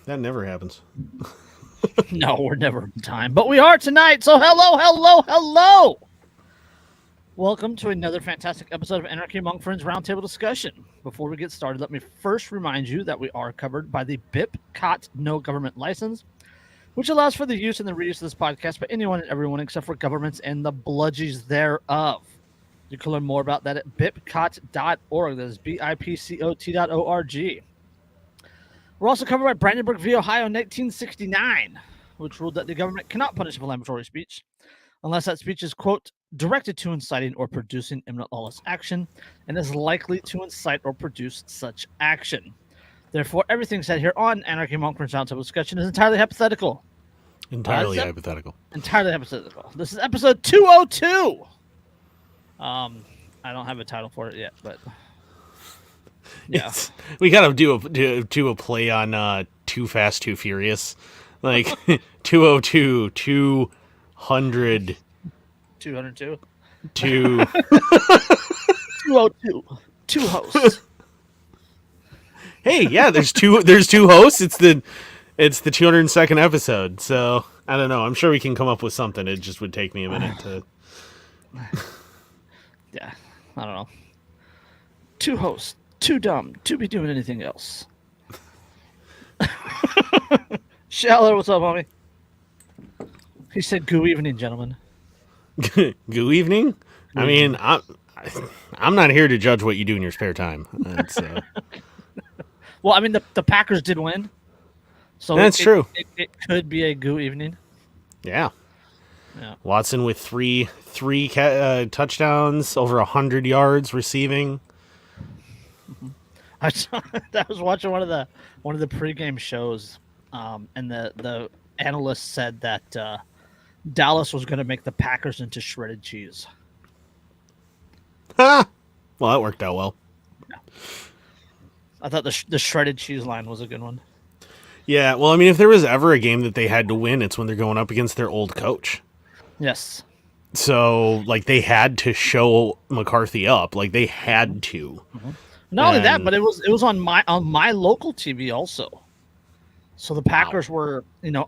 That never happens. No, we're never on time, but we are tonight. So hello. Welcome to another fantastic episode of Anarchy Among Friends Roundtable discussion. Before we get started, let me first remind you that we are covered by the BIP-COT No Government License, which allows for the use and the reuse of this podcast by anyone and everyone except for governments and the bludgies thereof. You can learn more about that at bipcot.org. That is bipcot.org. We're also covered by Brandenburg v. Ohio in 1969, which ruled that the government cannot punish inflammatory speech unless that speech is, quote, directed to inciting or producing imminent lawless action and is likely to incite or produce such action. Therefore, everything said here on Anarchy Among Friends Roundtable discussion is entirely hypothetical. Entirely hypothetical. Entirely hypothetical. This is episode 202. I don't have a title for it yet, but yeah, we gotta do a play on Too Fast, Too Furious, like 202, 200, 202, 202, two hosts. Hey, yeah, there's two hosts. It's the 202nd episode. So I don't know. I'm sure we can come up with something. It just would take me a minute to. Yeah, I don't know. Two hosts, too dumb to be doing anything else. Shallow, what's up, homie? He said, "Good evening, gentlemen." Good evening. I mean, I'm not here to judge what you do in your spare time. Well, I mean, the Packers did win, so that's true. It could be a good evening. Yeah. Watson with three touchdowns, over 100 yards receiving. I was watching one of the pregame shows, and the analyst said that Dallas was going to make the Packers into shredded cheese. Ha! Well, that worked out well. Yeah. I thought the shredded cheese line was a good one. Yeah, well, I mean, if there was ever a game that they had to win, it's when they're going up against their old coach. Yes. So, like, they had to show McCarthy up. Like, they had to. Mm-hmm. Not only that, but it was on my local TV also. So the Packers were,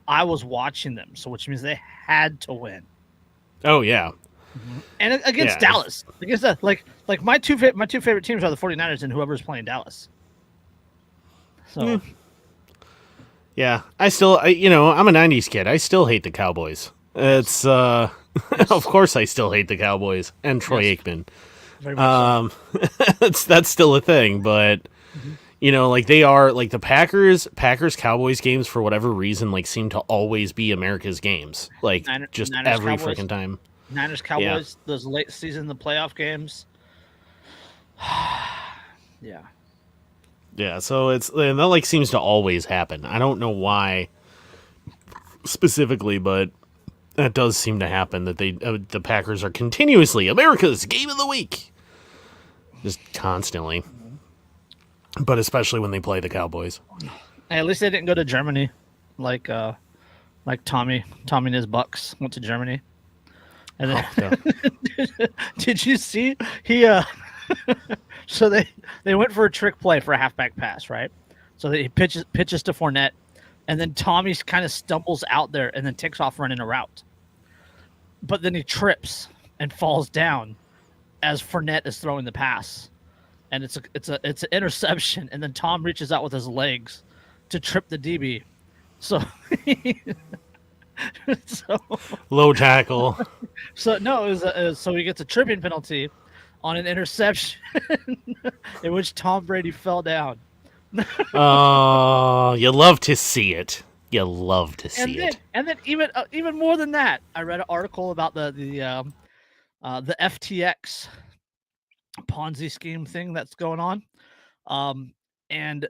I was watching them, so which means they had to win. Oh yeah. Mm-hmm. And against Dallas, against like my two favorite teams are the 49ers and whoever's playing Dallas. So. Yeah, I'm a 90s kid. I still hate the Cowboys. It's of course I still hate the Cowboys and Troy Aikman. So. that's still a thing, but like they are like the Packers Cowboys games for whatever reason like seem to always be America's games. Like Niners, every freaking time. Niners Cowboys, those late season the playoff games. Yeah. Yeah, so that like seems to always happen. I don't know why specifically, but that does seem to happen that the Packers are continuously America's game of the week, just constantly. But especially when they play the Cowboys. Hey, at least they didn't go to Germany, like Tommy and his Bucks went to Germany. And then, did you see he? So they went for a trick play for a halfback pass, right? So he pitches to Fournette, and then Tommy kind of stumbles out there and then takes off running a route. But then he trips and falls down as Fournette is throwing the pass, and it's an interception. And then Tom reaches out with his legs to trip the DB. So, low tackle. So no, it was so he gets a tripping penalty on an interception in which Tom Brady fell down. Oh, you love to see it. You love to see it. And then even more than that, I read an article about the FTX Ponzi scheme thing that's going on, and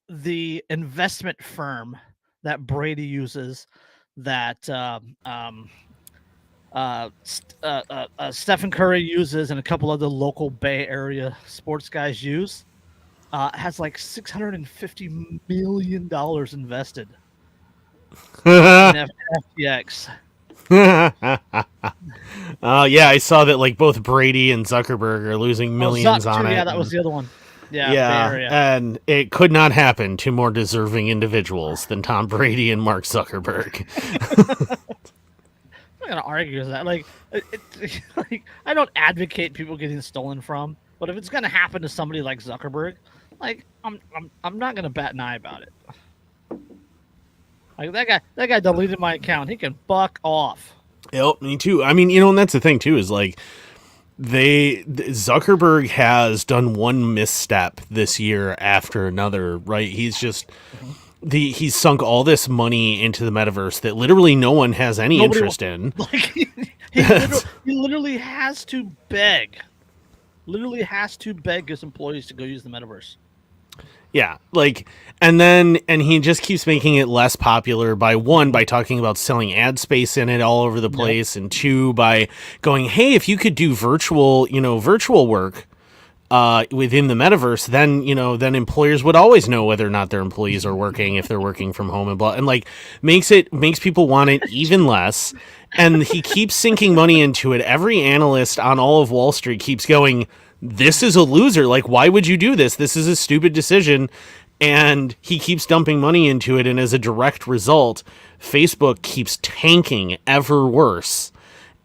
the investment firm that Brady uses that Stephen Curry uses and a couple other local Bay Area sports guys use has like $650 million invested in FTX. Yeah, I saw that like both Brady and Zuckerberg are losing millions on it. Yeah, that was the other one. Yeah, and it could not happen to more deserving individuals than Tom Brady and Mark Zuckerberg. I'm not gonna argue with that. Like, like, I don't advocate people getting stolen from, but if it's gonna happen to somebody like Zuckerberg, like, I'm not gonna bat an eye about it. Like that guy deleted my account. He can fuck off. Yep, me too. I mean, and that's the thing too, is like Zuckerberg has done one misstep this year after another, right? He's just he's sunk all this money into the metaverse that literally no one has any interest in. Like he literally has to beg. Literally has to beg his employees to go use the metaverse. Yeah, like, and he just keeps making it less popular by talking about selling ad space in it all over the place, and two, by going, hey, if you could do virtual work within the metaverse, then employers would always know whether or not their employees are working if they're working from home, and blah, and like makes people want it even less. And he keeps sinking money into it. Every analyst on all of Wall Street keeps going, this is a loser. Like, why would you do this? This is a stupid decision. And he keeps dumping money into it. And as a direct result, Facebook keeps tanking ever worse.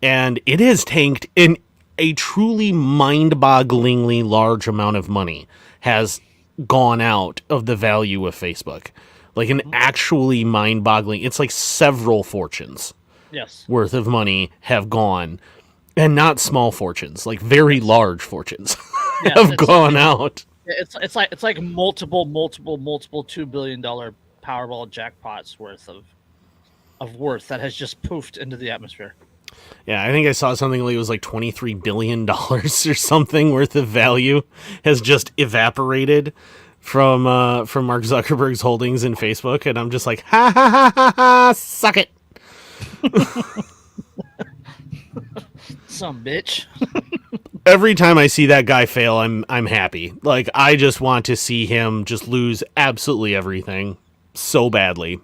And it has tanked in a truly mind-bogglingly large amount of money has gone out of the value of Facebook. Like an actually mind-boggling, it's like several fortunes worth of money have gone. And not small fortunes, like very large fortunes have gone out. It's like multiple $2 billion Powerball jackpots worth of worth that has just poofed into the atmosphere. Yeah, I think I saw something like it was like $23 billion or something worth of value has just evaporated from Mark Zuckerberg's holdings in Facebook, and I'm just like, ha ha ha ha ha, suck it. Some bitch. Every time I see that guy fail, I'm happy. Like, I just want to see him just lose absolutely everything so badly.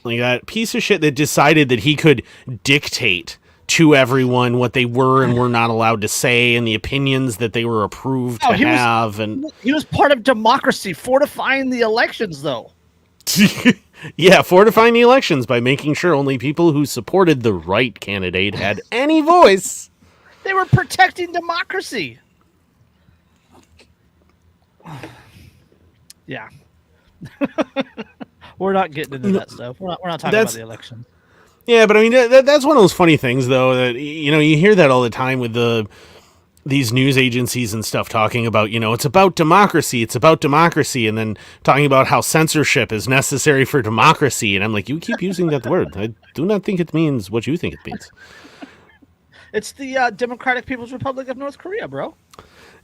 Like that piece of shit that decided that he could dictate to everyone what they were and were not allowed to say, and the opinions that they were approved to have. And he was part of democracy, fortifying the elections, though. Yeah, fortifying the elections by making sure only people who supported the right candidate had any voice. They were protecting democracy. Yeah. We're not getting into that stuff. We're not talking about the election. Yeah, but I mean, that's one of those funny things, though, that, you hear that all the time with these news agencies and stuff talking about, it's about democracy, and then talking about how censorship is necessary for democracy. And I'm like, you keep using that word. I do not think it means what you think it means. It's the Democratic People's Republic of North Korea, bro.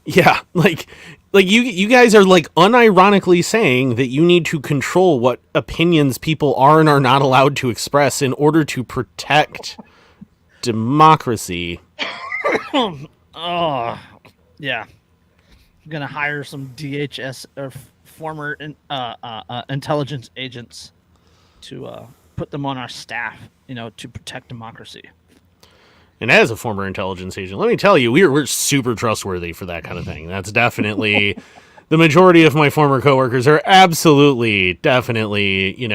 Yeah, like you guys are like unironically saying that you need to control what opinions people are and are not allowed to express in order to protect democracy. Oh, yeah. I'm gonna hire some DHS or former intelligence agents to put them on our staff, to protect democracy. And as a former intelligence agent, let me tell you, we're super trustworthy for that kind of thing. That's definitely the majority of my former coworkers are definitely,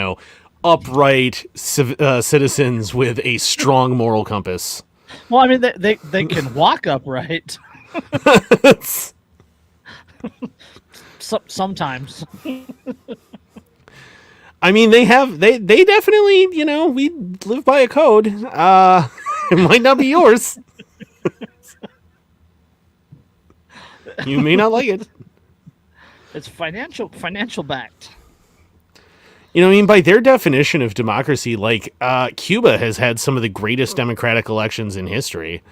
upright citizens with a strong moral compass. Well, I mean, they can walk upright. Sometimes. I mean, they definitely, we live by a code. It might not be yours. You may not like it. It's financial backed. By their definition of democracy, like Cuba has had some of the greatest democratic elections in history.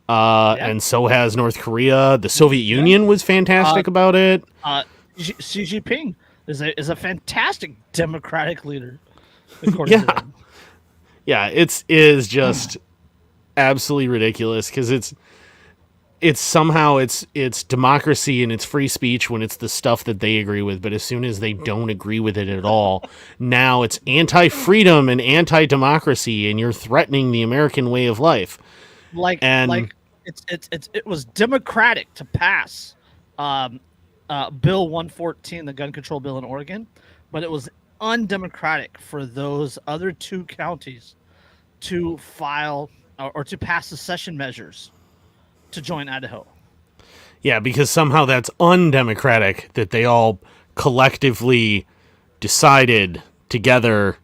And so has North Korea. The Soviet Union was fantastic about it. Xi Jinping is a fantastic democratic leader, according to them. Yeah, it is just absolutely ridiculous because it's somehow it's democracy and it's free speech when it's the stuff that they agree with, but as soon as they don't agree with it at all, now it's anti-freedom and anti-democracy, and you're threatening the American way of life. It was democratic to pass Bill 114, the gun control bill in Oregon, but it was undemocratic for those other two counties to file or to pass secession measures to join Idaho. Yeah, because somehow that's undemocratic that they all collectively decided together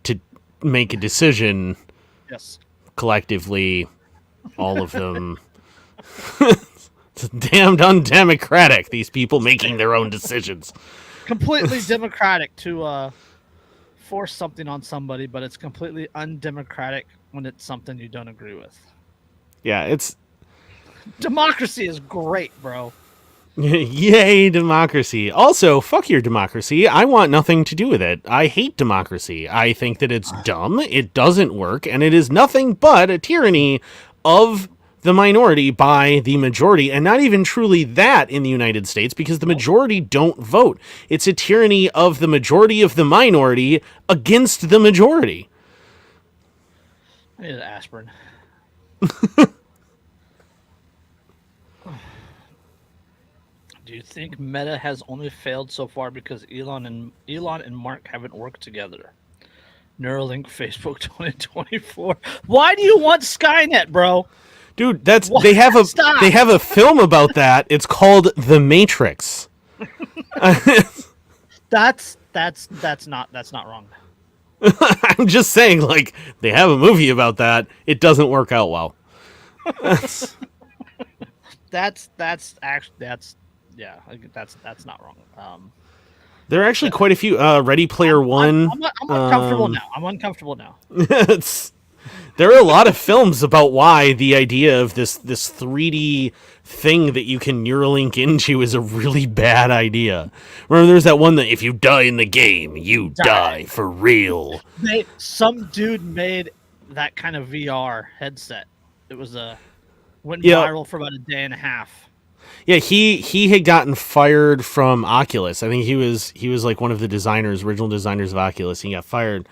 to make a decision. Yes. Collectively, all of them. It's damned undemocratic, these people making their own decisions. Completely democratic to force something on somebody, but it's completely undemocratic when it's something you don't agree with. Yeah, it's... Democracy is great, bro. Yay, democracy. Also, fuck your democracy. I want nothing to do with it. I hate democracy. I think that it's dumb, it doesn't work, and it is nothing but a tyranny of the minority by the majority, and not even truly that in the United States, because the majority don't vote. It's a tyranny of the majority of the minority against the majority. I need an aspirin. Do you think Meta has only failed so far because Elon and Mark haven't worked together? Neuralink, Facebook 2024. Why do you want Skynet, bro? Dude, they have a film about that. It's called The Matrix. That's not wrong. I'm just saying, like, they have a movie about that. It doesn't work out well. That's not wrong. There are actually quite a few. Ready Player One. I'm uncomfortable now. I'm uncomfortable now. There are a lot of films about why the idea of this 3D thing that you can Neuralink into is a really bad idea. Remember, there's that one that if you die in the game, you die for real. Some dude made that kind of VR headset. It was went viral for about a day and a half. Yeah, he had gotten fired from Oculus. I think he was like one of the original designers of Oculus. He got fired,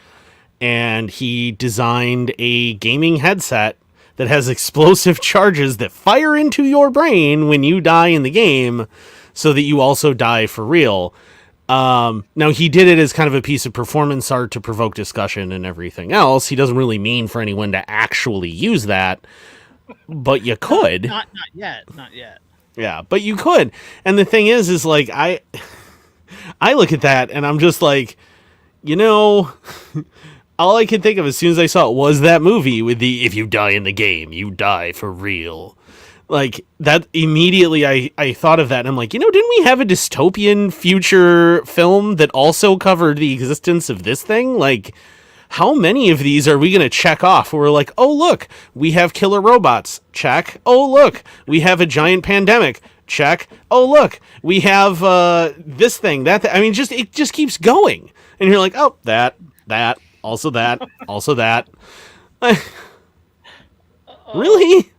and he designed a gaming headset that has explosive charges that fire into your brain when you die in the game, so that you also die for real. Now, he did it as kind of a piece of performance art to provoke discussion and everything else. He doesn't really mean for anyone to actually use that, but you could. Not yet. Yeah, but you could. And the thing is like, I look at that and I'm just like, all I could think of as soon as I saw it was that movie with the, if you die in the game, you die for real. Like, that immediately I thought of that and I'm like, didn't we have a dystopian future film that also covered the existence of this thing? Like, how many of these are we going to check off? Where we're like, oh, look, we have killer robots. Check. Oh, look, we have a giant pandemic. Check. Oh, look, we have this thing, that. I mean, it just keeps going. And you're like, oh, that, also that, also that. Really?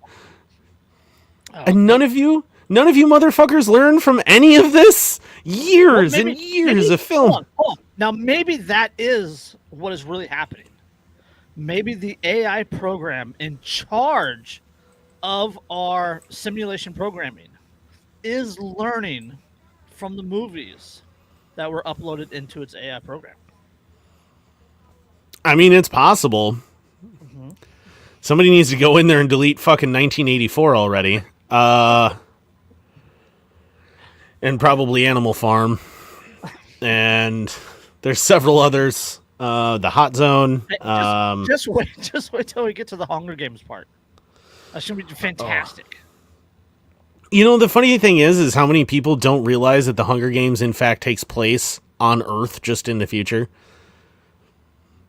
And none of you motherfuckers learn from any of this? Years and years of film. Hold on. Now, maybe that is what is really happening. Maybe the AI program in charge of our simulation programming is learning from the movies that were uploaded into its AI program. I mean, it's possible. Mm-hmm. Somebody needs to go in there and delete fucking 1984 already. And probably Animal Farm. And there's several others. The Hot Zone. Just wait till we get to the Hunger Games part. That's gonna be fantastic. The funny thing is how many people don't realize that the Hunger Games in fact takes place on Earth, just in the future.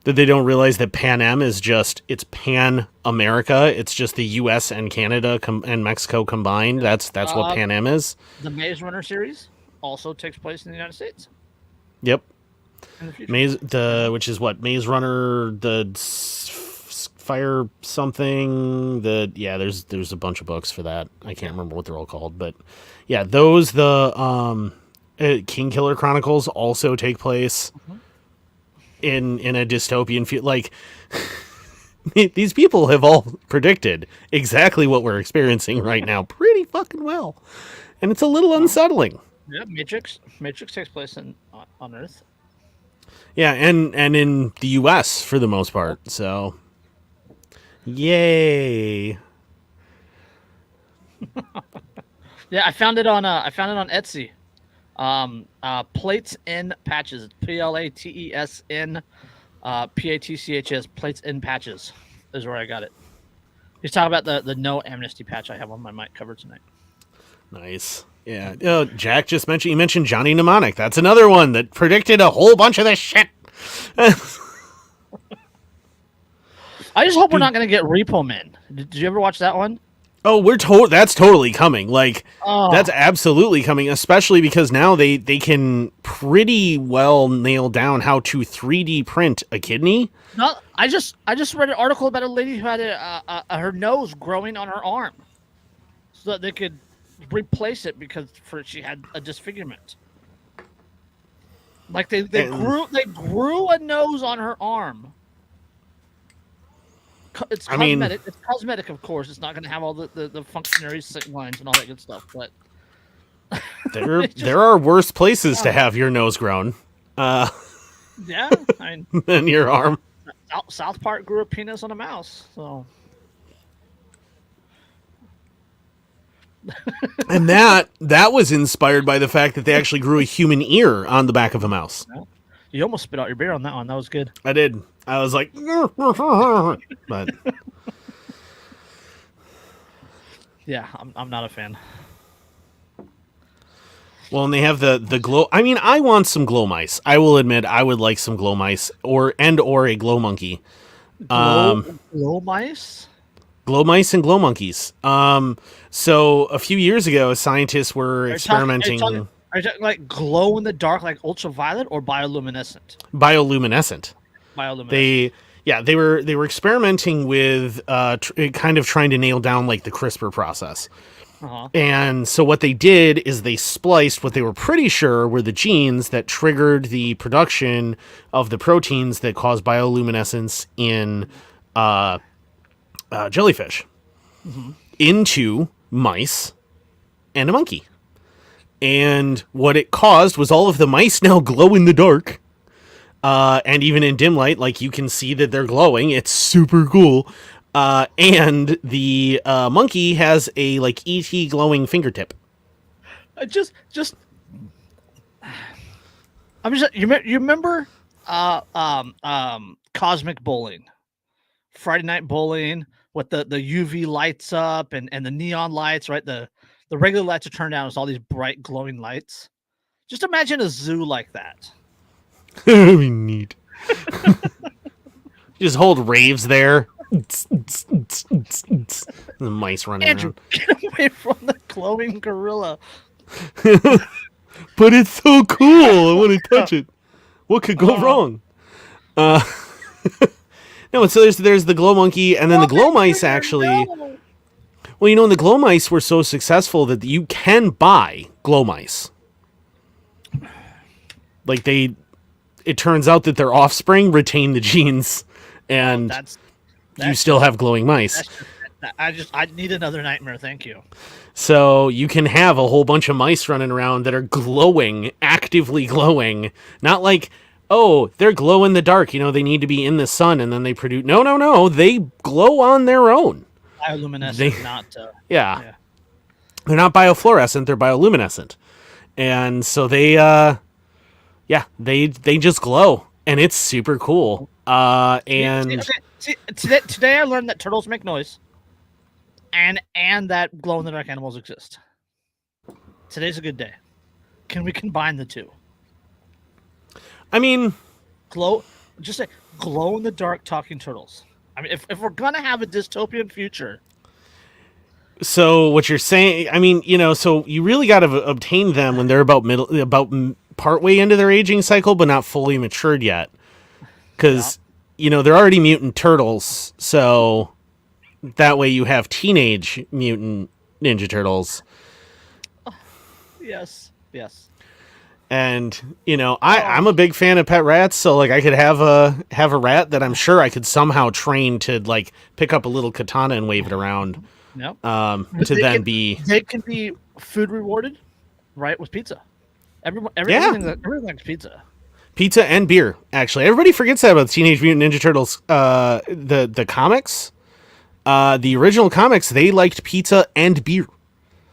That they don't realize that Pan Am is it's Pan America. It's just the U.S. and Canada and Mexico combined. That's what Pan Am is. The Maze Runner series also takes place in the United States. Yep. In the future. Which is what Maze Runner, the Fire something. There's a bunch of books for that. I can't remember what they're all called, but yeah, those King Killer Chronicles also take place. Mm-hmm. In a dystopian future. Like, these people have all predicted exactly what we're experiencing right now pretty fucking well. and it's a little unsettling. Yeah, Matrix takes place on Earth. Yeah, and in the U.S. for the most part. So, yay! Yeah, I found it on Etsy. Plates in patches. PLATESN PATCHS. Plates in patches is where I got it. He's talking about the no amnesty patch I have on my mic cover tonight. Nice. Yeah. Jack just mentioned, you mentioned Johnny Mnemonic. That's another one that predicted a whole bunch of this shit. I just hope we're not going to get Repo Man. Did you ever watch that one? Oh, that's totally coming. Like, that's absolutely coming, especially because now they can pretty well nail down how to 3D print a kidney. No, I just read an article about a lady who had her nose growing on her arm, so that they could replace it because she had a disfigurement. Like they grew a nose on her arm. It's cosmetic. It's cosmetic, of course. It's not going to have all the functionary sick lines and all that good stuff. But there are worse places to have your nose grown. Yeah, I mean, than your arm. South Park grew a penis on a mouse, so. And that was inspired by the fact that they actually grew a human ear on the back of a mouse. You almost spit out your beer on that one. That was good. I did. I was like, but yeah, I'm not a fan. Well, and they have the glow. I mean, I want some glow mice. I will admit, I would like some glow mice or a glow monkey. Glow mice. Glow mice and glow monkeys. So a few years ago, scientists were experimenting. Are you talking like glow in the dark, like ultraviolet, or bioluminescent? Bioluminescent. Bioluminescent. They were experimenting with kind of trying to nail down like the CRISPR process. Uh-huh. And so what they did is they spliced what they were pretty sure were the genes that triggered the production of the proteins that cause bioluminescence in jellyfish into mice and a monkey. And what it caused was all of the mice now glow in the dark. And even in dim light, like you can see that they're glowing. It's super cool. And the monkey has a like ET glowing fingertip. You remember Cosmic Bowling, Friday Night Bowling with the UV lights up and the neon lights, right? The regular lights are turned down. It's all these bright glowing lights. Just imagine a zoo like that. That'd be neat. Just hold raves there. The mice running Andrew, around. get away from the glowing gorilla. But it's so cool. I want to touch it. What could go wrong? No, so there's the glow monkey, and then the glow mice actually. Well, you know, the glow mice were so successful that you can buy glow mice. Like it turns out that their offspring retain the genes, and you still have glowing mice. I need another nightmare, thank you. So you can have a whole bunch of mice running around that are glowing, actively glowing. Not like, oh, they're glow in the dark, you know, they need to be in the sun and then they produce. No, they glow on their own. Bioluminescent, not... yeah. They're not biofluorescent, they're bioluminescent. And so they just glow, and it's super cool. And today I learned that turtles make noise, and that glow in the dark animals exist. Today's a good day. Can we combine the two? I mean, just say glow in the dark talking turtles. I mean, if we're gonna have a dystopian future. So what you're saying, I mean, you know, so you really got to obtain them when they're about partway into their aging cycle, but not fully matured yet. Because, you know, they're already mutant turtles, so that way you have teenage mutant Ninja Turtles. Yes. And, you know, I'm a big fan of pet rats, so, like, I could have a rat that I'm sure I could somehow train to, like, pick up a little katana and wave it around. Nope. They can be food rewarded. right? With pizza. Yeah. Everything likes pizza. Pizza and beer, actually. Everybody forgets that about Teenage Mutant Ninja Turtles. The comics, the original comics, they liked pizza and beer.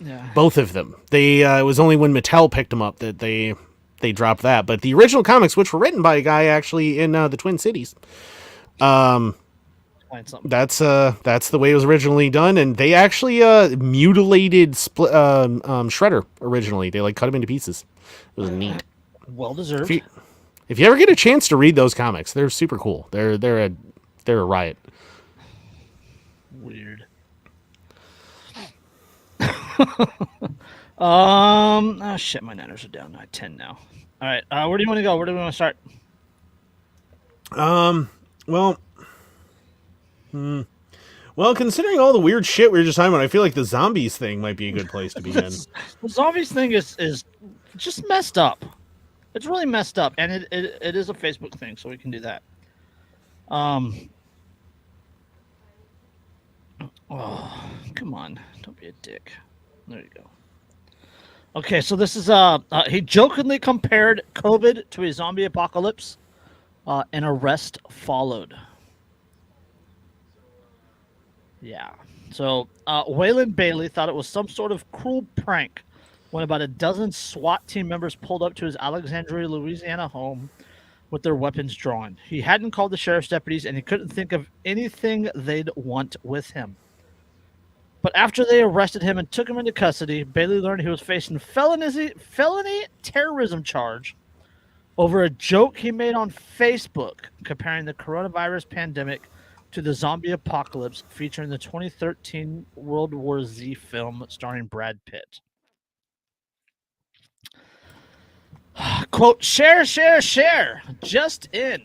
Yeah. Both of them. They it was only when Mattel picked them up that they dropped that. But the original comics, which were written by a guy actually in the Twin Cities, that's the way it was originally done. And they actually mutilated Shredder originally. They like cut him into pieces. It was neat. Well deserved. If you ever get a chance to read those comics, they're super cool. They're a riot. Weird. Oh shit, my Niners are down 10 now. All right, where do you want to go? Where do we want to start? Well, considering all the weird shit we were just talking about, I feel like the zombies thing might be a good place to begin. The zombies thing is just messed up. It's really messed up, and it is a Facebook thing, so we can do that. Oh, come on. Don't be a dick. There you go. Okay, so this is he jokingly compared COVID to a zombie apocalypse. An arrest followed. Yeah. So Waylon Bailey thought it was some sort of cruel prank when about a dozen SWAT team members pulled up to his Alexandria, Louisiana home with their weapons drawn. He hadn't called the sheriff's deputies, and he couldn't think of anything they'd want with him. But after they arrested him and took him into custody, Bailey learned he was facing felony terrorism charge over a joke he made on Facebook comparing the coronavirus pandemic to the zombie apocalypse featuring the 2013 World War Z film starring Brad Pitt. Quote, share, just in.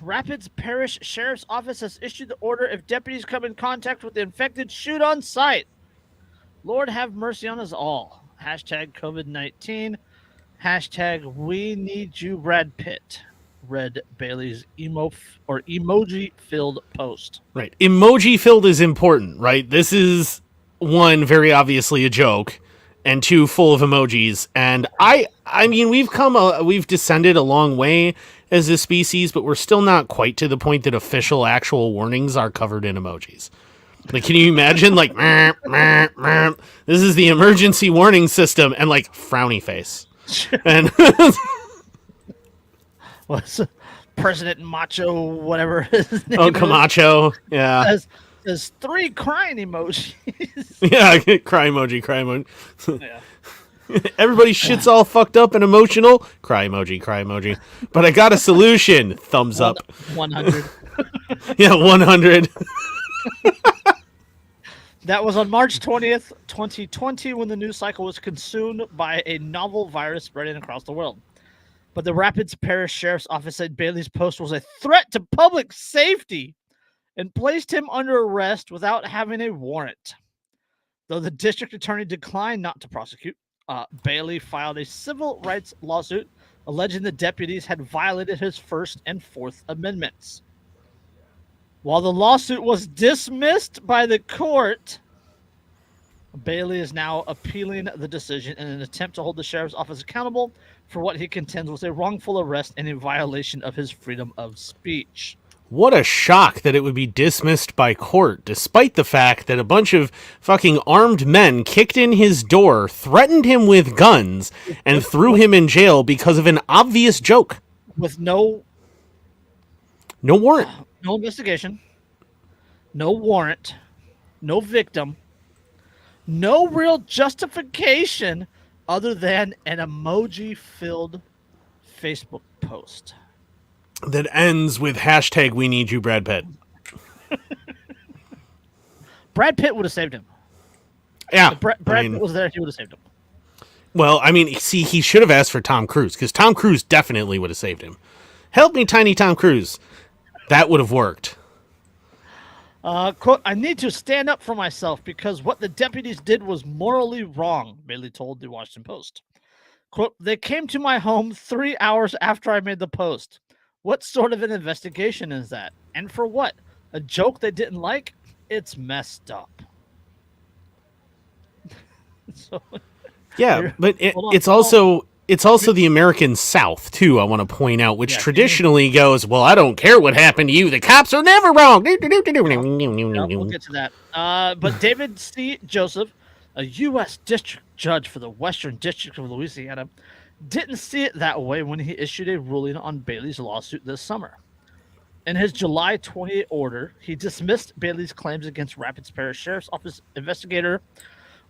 Rapids Parish Sheriff's Office has issued the order if deputies come in contact with the infected, shoot on sight. Lord have mercy on us all. Hashtag COVID-19. Hashtag we need you, Brad Pitt. Read Bailey's emoji-filled post. Right. Emoji-filled is important, right? This is, one, very obviously a joke, and two, full of emojis. And I mean, we've descended a long way as a species, but we're still not quite to the point that official actual warnings are covered in emojis. Like, can you imagine, like, this is the emergency warning system, and, like, frowny face. And what's President Macho, whatever his name is. Camacho, yeah. There's 3 crying emojis. Yeah, cry emoji. Yeah. Everybody shit's all fucked up and emotional. Cry emoji. But I got a solution. Thumbs up. 100. Yeah, 100. That was on March 20th, 2020, when the news cycle was consumed by a novel virus spreading across the world. But the Rapids Parish Sheriff's Office said Bailey's post was a threat to public safety and placed him under arrest without having a warrant. Though the district attorney declined not to prosecute, Bailey filed a civil rights lawsuit alleging the deputies had violated his First and Fourth Amendments. While the lawsuit was dismissed by the court, Bailey is now appealing the decision in an attempt to hold the sheriff's office accountable for what he contends was a wrongful arrest and a violation of his freedom of speech. What a shock that it would be dismissed by court, despite the fact that a bunch of fucking armed men kicked in his door, threatened him with guns, and threw him in jail because of an obvious joke. With no warrant. No investigation. No warrant. No victim. No real justification other than an emoji-filled Facebook post. That ends with hashtag we need you, Brad Pitt. Brad Pitt would have saved him. Yeah. If Brad Pitt was there, he would have saved him. Well, I mean, see, he should have asked for Tom Cruise, because Tom Cruise definitely would have saved him. Help me, tiny Tom Cruise. That would have worked. Quote, I need to stand up for myself because what the deputies did was morally wrong, Bailey told the Washington Post. Quote, they came to my home 3 hours after I made the post. What sort of an investigation is that? And for what? A joke they didn't like? It's messed up. So, Yeah, but Hold on, it's hold on. also the American South too. I want to point out, which Yeah, traditionally goes, well, I don't care what happened to you. The cops are never wrong. Yep, we'll get to that. But David C. Joseph, a U.S. district judge for the Western District of Louisiana, didn't see it that way when he issued a ruling on Bailey's lawsuit this summer. In his July 28 order, he dismissed Bailey's claims against Rapids Parish Sheriff's Office investigator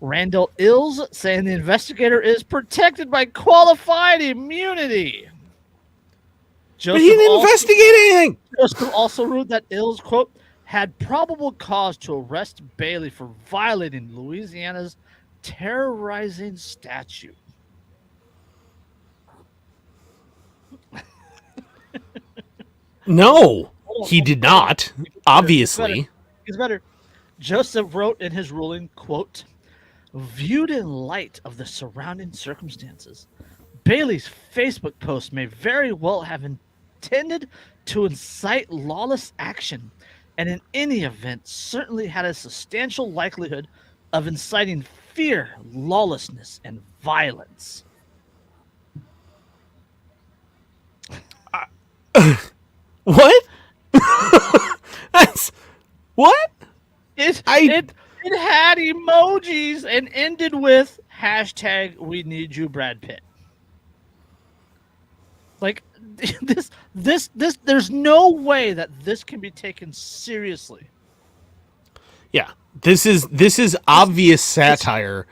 Randall Ills, saying the investigator is protected by qualified immunity. But he didn't investigate anything. Joseph also ruled that Ills, quote, had probable cause to arrest Bailey for violating Louisiana's terrorizing statute. No, he did not. Obviously. It's better. Joseph wrote in his ruling, quote, viewed in light of the surrounding circumstances, Bailey's Facebook post may very well have intended to incite lawless action, and in any event certainly had a substantial likelihood of inciting fear, lawlessness, and violence. What? That's what? It had emojis and ended with hashtag we need you, Brad Pitt. Like this there's no way that this can be taken seriously. Yeah. This is obvious satire.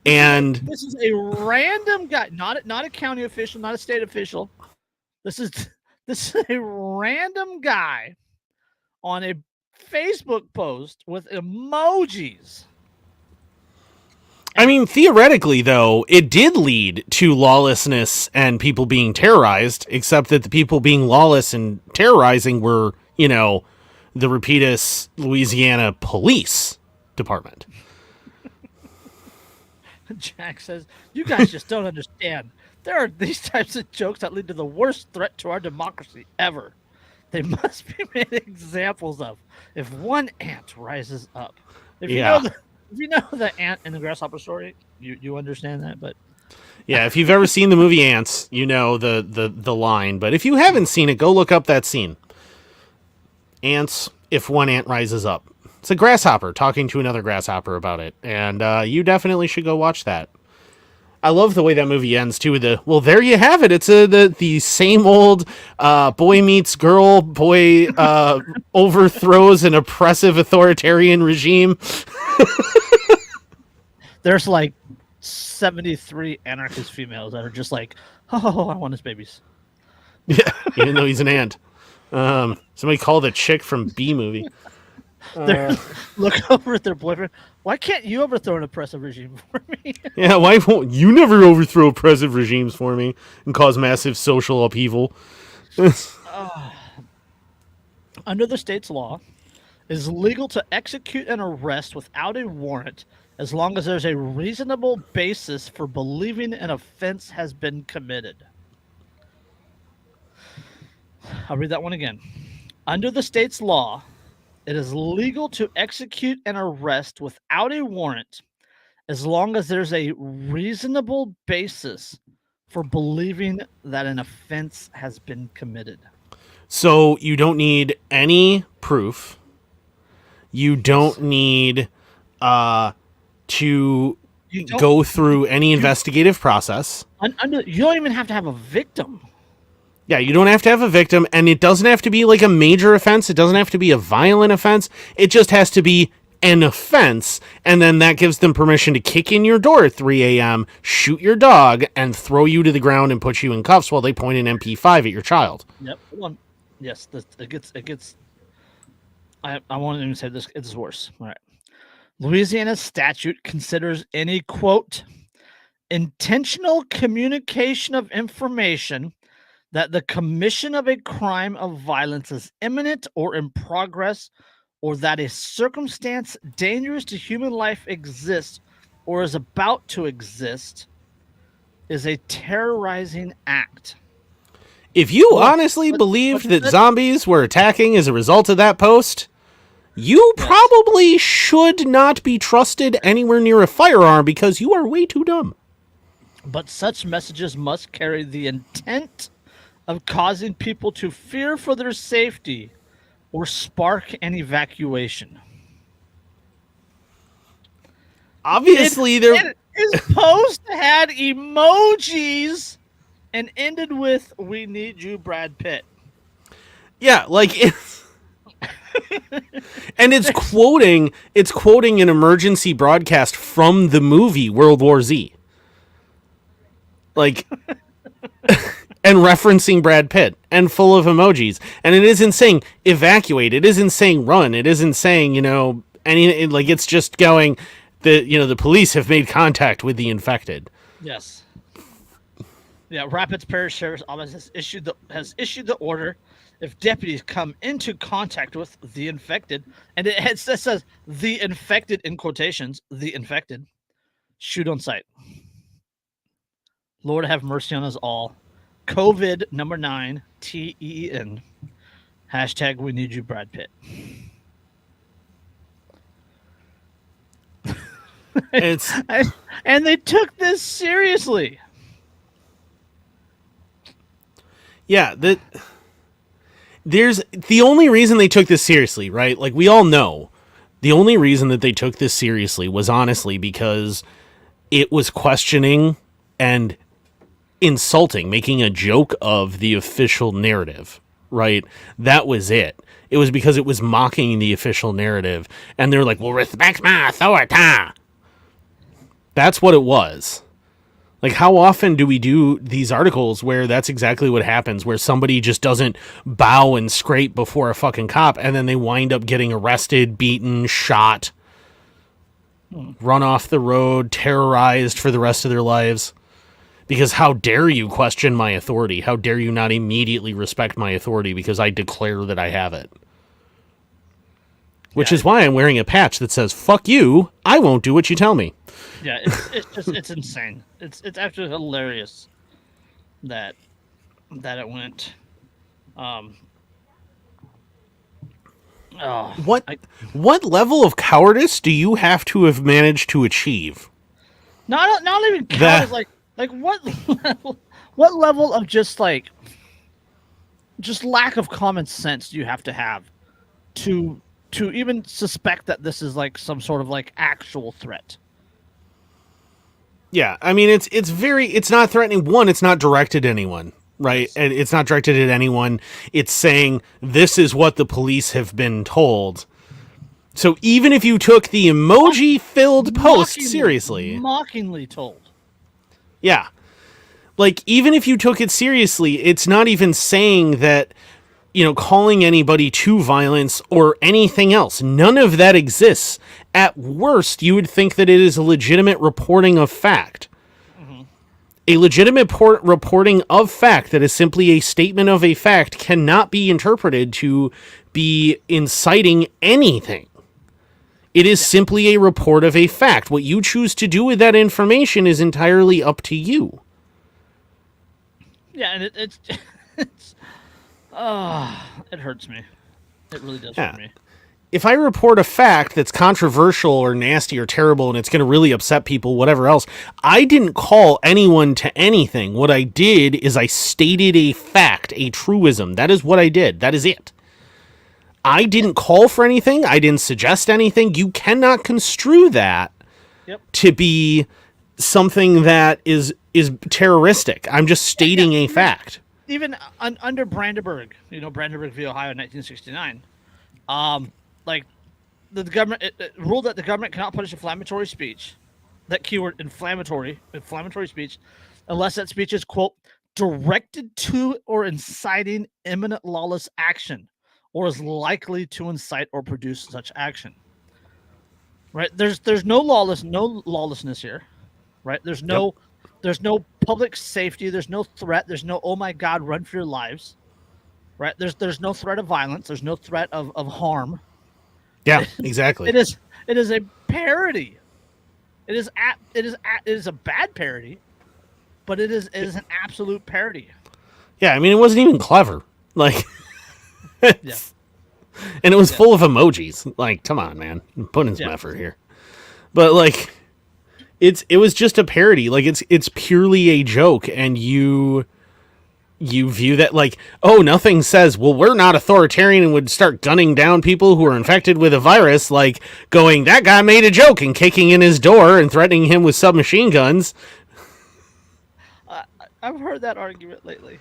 And this is a random guy, not a county official, not a state official. This is a random guy on a Facebook post with emojis. I mean, theoretically, though, it did lead to lawlessness and people being terrorized, except that the people being lawless and terrorizing were, the Rapides, Louisiana Police Department. Jack says, you guys just don't understand. There are these types of jokes that lead to the worst threat to our democracy ever. They must be made examples of if one ant rises up. If you know the ant and the grasshopper story, you understand that. But yeah, if you've ever seen the movie Ants, you know the line. But if you haven't seen it, go look up that scene. Ants, if one ant rises up. It's a grasshopper talking to another grasshopper about it. And you definitely should go watch that. I love the way that movie ends, too, with well, there you have it. It's the same old boy meets girl, boy overthrows an oppressive authoritarian regime. There's like 73 anarchist females that are just like, oh, I want his babies. Yeah, even though he's an ant. Somebody call the chick from B movie. Look over at their boyfriend. Why can't you overthrow an oppressive regime for me? Yeah, why won't you never overthrow oppressive regimes for me and cause massive social upheaval? Under the state's law, it is legal to execute an arrest without a warrant as long as there's a reasonable basis for believing an offense has been committed. I'll read that one again. Under the state's law, it is legal to execute an arrest without a warrant as long as there's a reasonable basis for believing that an offense has been committed. So you don't need any proof. You don't need to go through any investigative process. You don't even have to have a victim. Yeah, you don't have to have a victim, and it doesn't have to be like a major offense. It doesn't have to be a violent offense. It just has to be an offense, and then that gives them permission to kick in your door at 3 a.m., shoot your dog, and throw you to the ground and put you in cuffs while they point an MP5 at your child. Yep. Hold on. Yes, it gets. I won't even say this. It's worse. All right. Louisiana's statute considers any, quote, intentional communication of information that the commission of a crime of violence is imminent or in progress, or that a circumstance dangerous to human life exists or is about to exist, is a terrorizing act. If you honestly believed that zombies were attacking as a result of that post, you probably should not be trusted anywhere near a firearm because you are way too dumb. but such messages must carry the intent of causing people to fear for their safety or spark an evacuation. Obviously, It is supposed to had emojis and ended with "We need you, Brad Pitt." yeah, like it's and it's quoting an emergency broadcast from the movie World War Z. Like and referencing Brad Pitt and full of emojis. And it isn't saying evacuate, it isn't saying run, it isn't saying, any, like, it's just going the police have made contact with the infected. Yes. Yeah, Rapids Parish Sheriff's Office has issued the order. If deputies come into contact with the infected, and it says the infected in quotations, the infected, shoot on sight. Lord have mercy on us all. COVID #9 TEN. # we need you, Brad Pitt. And they took this seriously. Yeah, there's the only reason they took this seriously, right? Like, we all know the only reason that they took this seriously was honestly because it was questioning and insulting, making a joke of the official narrative, right? That was it. It was because it was mocking the official narrative, and they're like, well, respect my authority. That's what it was. Like, how often do we do these articles where that's exactly what happens, where somebody just doesn't bow and scrape before a fucking cop, and then they wind up getting arrested, beaten, shot, run off the road, terrorized for the rest of their lives? Because how dare you question my authority? How dare you not immediately respect my authority because I declare that I have it? Which is why I'm wearing a patch that says, fuck you, I won't do what you tell me. Yeah, it's insane. It's absolutely hilarious that it went. What level of cowardice do you have to have managed to achieve? Not even cowardice, like what level of just lack of common sense do you have to even suspect that this is like some sort of like actual threat? Yeah, I mean, it's not threatening. One, it's not directed at anyone, right? And it's not directed at anyone. It's saying this is what the police have been told. So even if you took the emoji-filled post seriously... Mockingly told. Yeah. Like, even if you took it seriously, it's not even saying that, calling anybody to violence or anything else. None of that exists. At worst, you would think that it is a legitimate reporting of fact. Mm-hmm. A legitimate reporting of fact that is simply a statement of a fact cannot be interpreted to be inciting anything. It is simply a report of a fact. What you choose to do with that information is entirely up to you. Yeah, and it hurts me. It really does hurt me. If I report a fact that's controversial or nasty or terrible and it's going to really upset people, whatever else, I didn't call anyone to anything. What I did is I stated a fact, a truism. That is what I did. That is it. I didn't call for anything. I didn't suggest anything. You cannot construe that to be something that is terroristic. I'm just stating a fact. Even under Brandenburg, Brandenburg v. Ohio in 1969, the government it ruled that the government cannot punish inflammatory speech, that keyword inflammatory speech, unless that speech is, quote, directed to or inciting imminent lawless action, or is likely to incite or produce such action. Right? There's no lawlessness here. Right? There's no public safety. There's no threat. There's no, oh my God, run for your lives. Right? There's no threat of violence. There's no threat of harm. Yeah, exactly. It is a parody. It is a bad parody, but it is an absolute parody. Yeah, I mean, it wasn't even clever. Like, yeah. And it was full of emojis. Like, come on, man. I'm putting some effort here. But, like, it was just a parody. Like it's purely a joke, and you view that like, oh, nothing says, well, we're not authoritarian and would start gunning down people who are infected with a virus, like going, that guy made a joke and kicking in his door and threatening him with submachine guns. I've heard that argument lately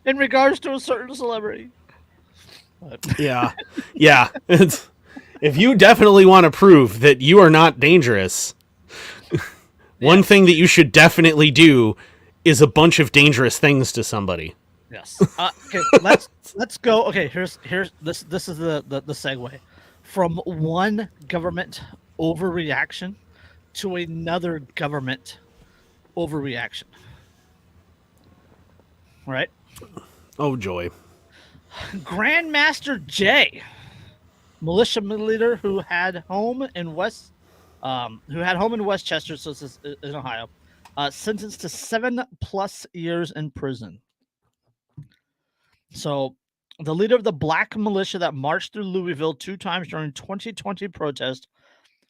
in regards to a certain celebrity. Yeah. If you definitely want to prove that you are not dangerous, one thing that you should definitely do is a bunch of dangerous things to somebody. Yes. Okay. Let's go. Okay. Here's this. This is the segue from one government overreaction to another government overreaction. Right. Oh joy. Grandmaster J, militia leader who had home in Westchester, so this is in Ohio. Sentenced to 7+ years in prison. So, the leader of the black militia that marched through Louisville 2 times during 2020 protest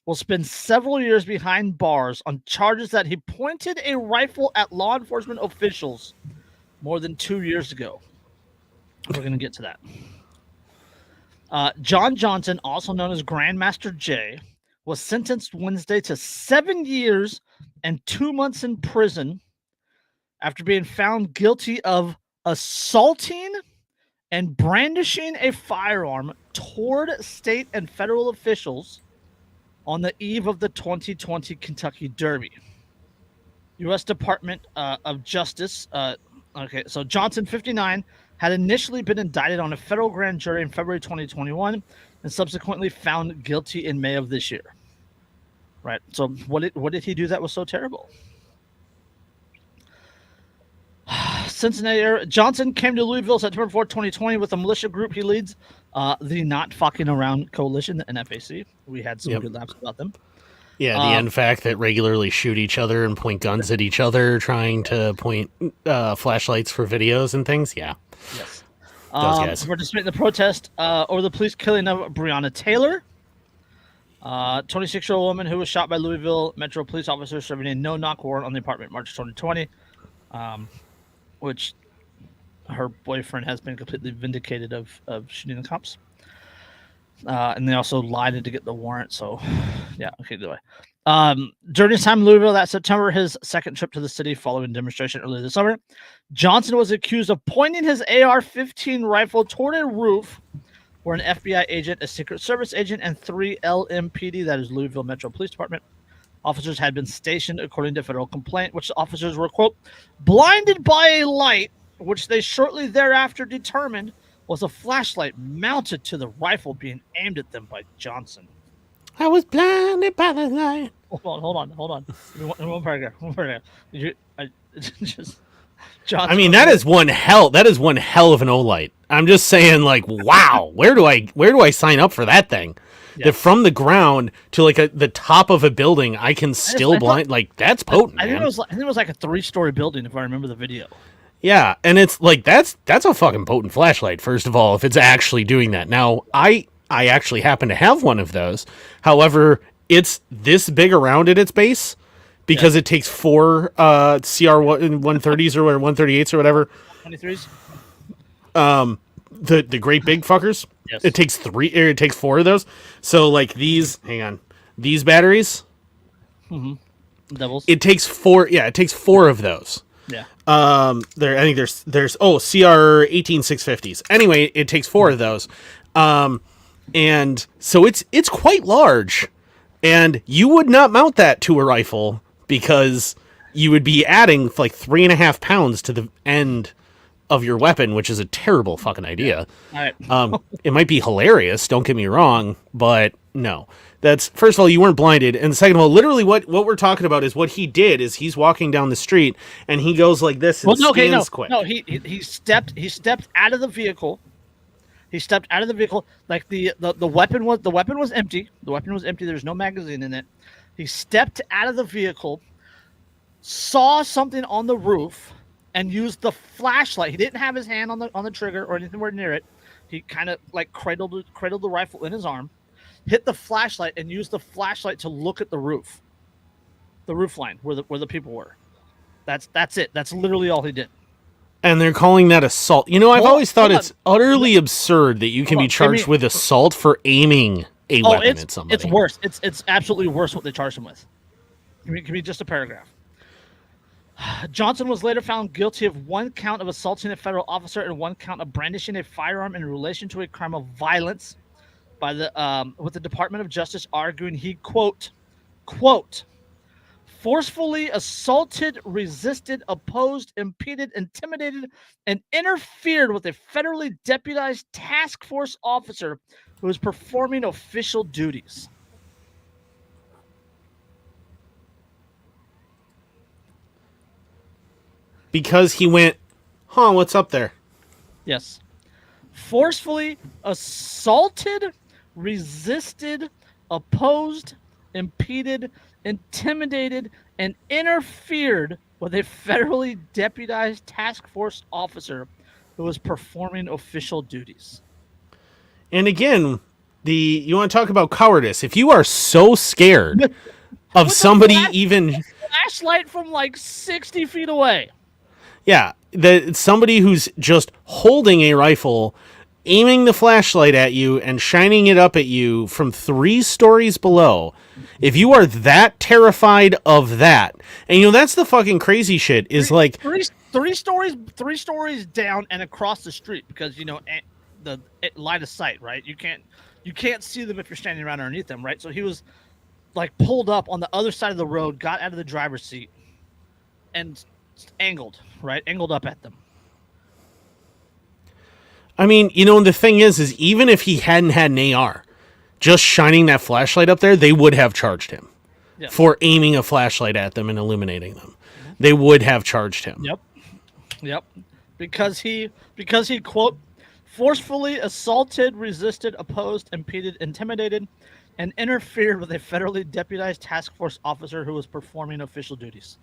will spend several years behind bars on charges that he pointed a rifle at law enforcement officials more than 2 years ago. We're going to get to that. John Johnson, also known as Grandmaster J, was sentenced Wednesday to 7 years and 2 months in prison after being found guilty of assaulting and brandishing a firearm toward state and federal officials on the eve of the 2020 Kentucky Derby. U.S. Department of Justice. So Johnson, 59, had initially been indicted on a federal grand jury in February 2021 and subsequently found guilty in May of this year. Right. So what did he do that was so terrible? Cincinnati. Johnson came to Louisville September 4, 2020 with a militia group he leads, the Not Fucking Around Coalition, the NFAC. We had some good laughs about them. Yeah, the NFAC that regularly shoot each other and point guns at each other, trying to point flashlights for videos and things. Yeah. Yes. Those guys. Participating in the protest over the police killing of Breonna Taylor, 26-year-old woman who was shot by Louisville Metro police officers serving a no-knock warrant on the apartment March 2020, which her boyfriend has been completely vindicated of shooting the cops. And they also lied to get the warrant. So, yeah, okay, do I. During his time in Louisville that September, his second trip to the city following a demonstration earlier this summer, Johnson was accused of pointing his AR-15 rifle toward a roof where an FBI agent, a Secret Service agent, and 3 LMPD, that is Louisville Metro Police Department, officers had been stationed, according to federal complaint, which officers were, quote, blinded by a light, which they shortly thereafter determined was a flashlight mounted to the rifle being aimed at them by Johnson. I was blinded by the light. Hold on. One paragraph. I mean, that is one hell of an O-light. I'm just saying, like, wow, where do I sign up for that thing? Yeah. That from the ground to like the top of a building, I can still blind. Like, that's potent. I think it was like a 3-story building, if I remember the video. Yeah, and it's like that's a fucking potent flashlight. First of all, if it's actually doing that. Now, I actually happen to have one of those. However, it's this big around at its base because it takes 4 CR 130s or 138s or whatever. 23s. The great big fuckers. Yes. It takes 4 of those. So like these batteries. Mm-hmm. Doubles. It takes 4. Yeah, it takes 4 of those. Yeah. I think there's CR 18650s. Anyway, it takes 4 of those. And so it's quite large, and you would not mount that to a rifle because you would be adding like 3.5 pounds to the end of your weapon, which is a terrible fucking idea. Yeah. All right. It might be hilarious, don't get me wrong, but no. That's, first of all, you weren't blinded, and second of all, literally what we're talking about is what he did is he's walking down the street and he goes like this and scans quick. No, he stepped out of the vehicle. He stepped out of the vehicle, like the weapon was empty. The weapon was empty. There's no magazine in it. He stepped out of the vehicle, saw something on the roof, and used the flashlight. He didn't have his hand on the trigger or anything near it. He kind of like cradled the rifle in his arm, hit the flashlight, and used the flashlight to look at the roof. the roof line where the people were. That's it. That's literally all he did. And they're calling that assault. You know, I've always thought it's utterly Hold absurd that you can be charged with assault for aiming a weapon at somebody. It's worse. It's absolutely worse what they charged him with. Give me just a paragraph. Johnson was later found guilty of 1 count of assaulting a federal officer and 1 count of brandishing a firearm in relation to a crime of violence by with the Department of Justice arguing he quote forcefully assaulted, resisted, opposed, impeded, intimidated, and interfered with a federally deputized task force officer who was performing official duties. Because he went, what's up there? Yes. Forcefully assaulted, resisted, opposed, impeded, intimidated, and interfered with a federally deputized task force officer who was performing official duties. And again, you want to talk about cowardice. If you are so scared of somebody even... Flashlight from like 60 feet away. Yeah, somebody who's just holding a rifle, aiming the flashlight at you and shining it up at you from 3 stories below. If you are that terrified of that, and that's the fucking crazy shit is like three stories down and across the street because the line of sight, right? You can't see them if you're standing around underneath them, right? So he was like pulled up on the other side of the road, got out of the driver's seat, and angled up at them. I mean, the thing is even if he hadn't had an AR, just shining that flashlight up there, they would have charged him for aiming a flashlight at them and illuminating them. Mm-hmm. They would have charged him. Yep. Because he quote forcefully assaulted, resisted, opposed, impeded, intimidated, and interfered with a federally deputized task force officer who was performing official duties.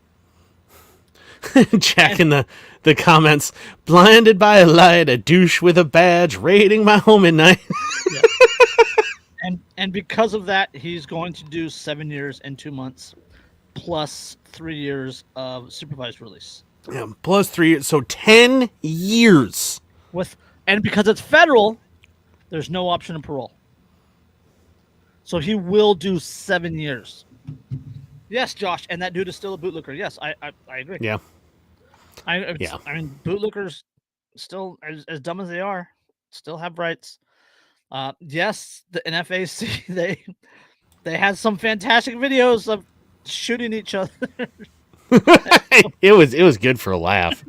Jack in the comments, blinded by a light, a douche with a badge, raiding my home at night. And because of that, he's going to do 7 years and 2 months, plus 3 years of supervised release. Yeah, plus 3 years, so 10 years. And because it's federal, there's no option of parole. So he will do 7 years. Yes, Josh, and that dude is still a bootlicker. Yes, I agree. Yeah. I mean, bootlickers still, as dumb as they are, still have rights. Yes, the NFAC, they had some fantastic videos of shooting each other. It was good for a laugh.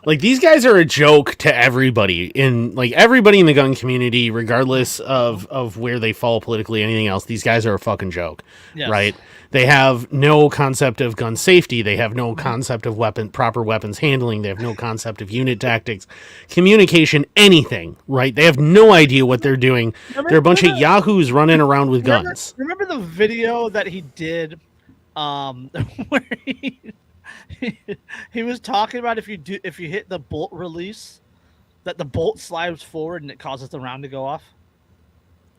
Like, these guys are a joke to everybody everybody in the gun community, regardless of where they fall politically, anything else. These guys are a fucking joke, right? They have no concept of gun safety. They have no concept of proper weapons handling. They have no concept of unit tactics, communication, anything, right? They have no idea what they're doing. They're a bunch of yahoos running around with guns. Remember the video that he did, where he was talking about if you hit the bolt release, that the bolt slides forward and it causes the round to go off.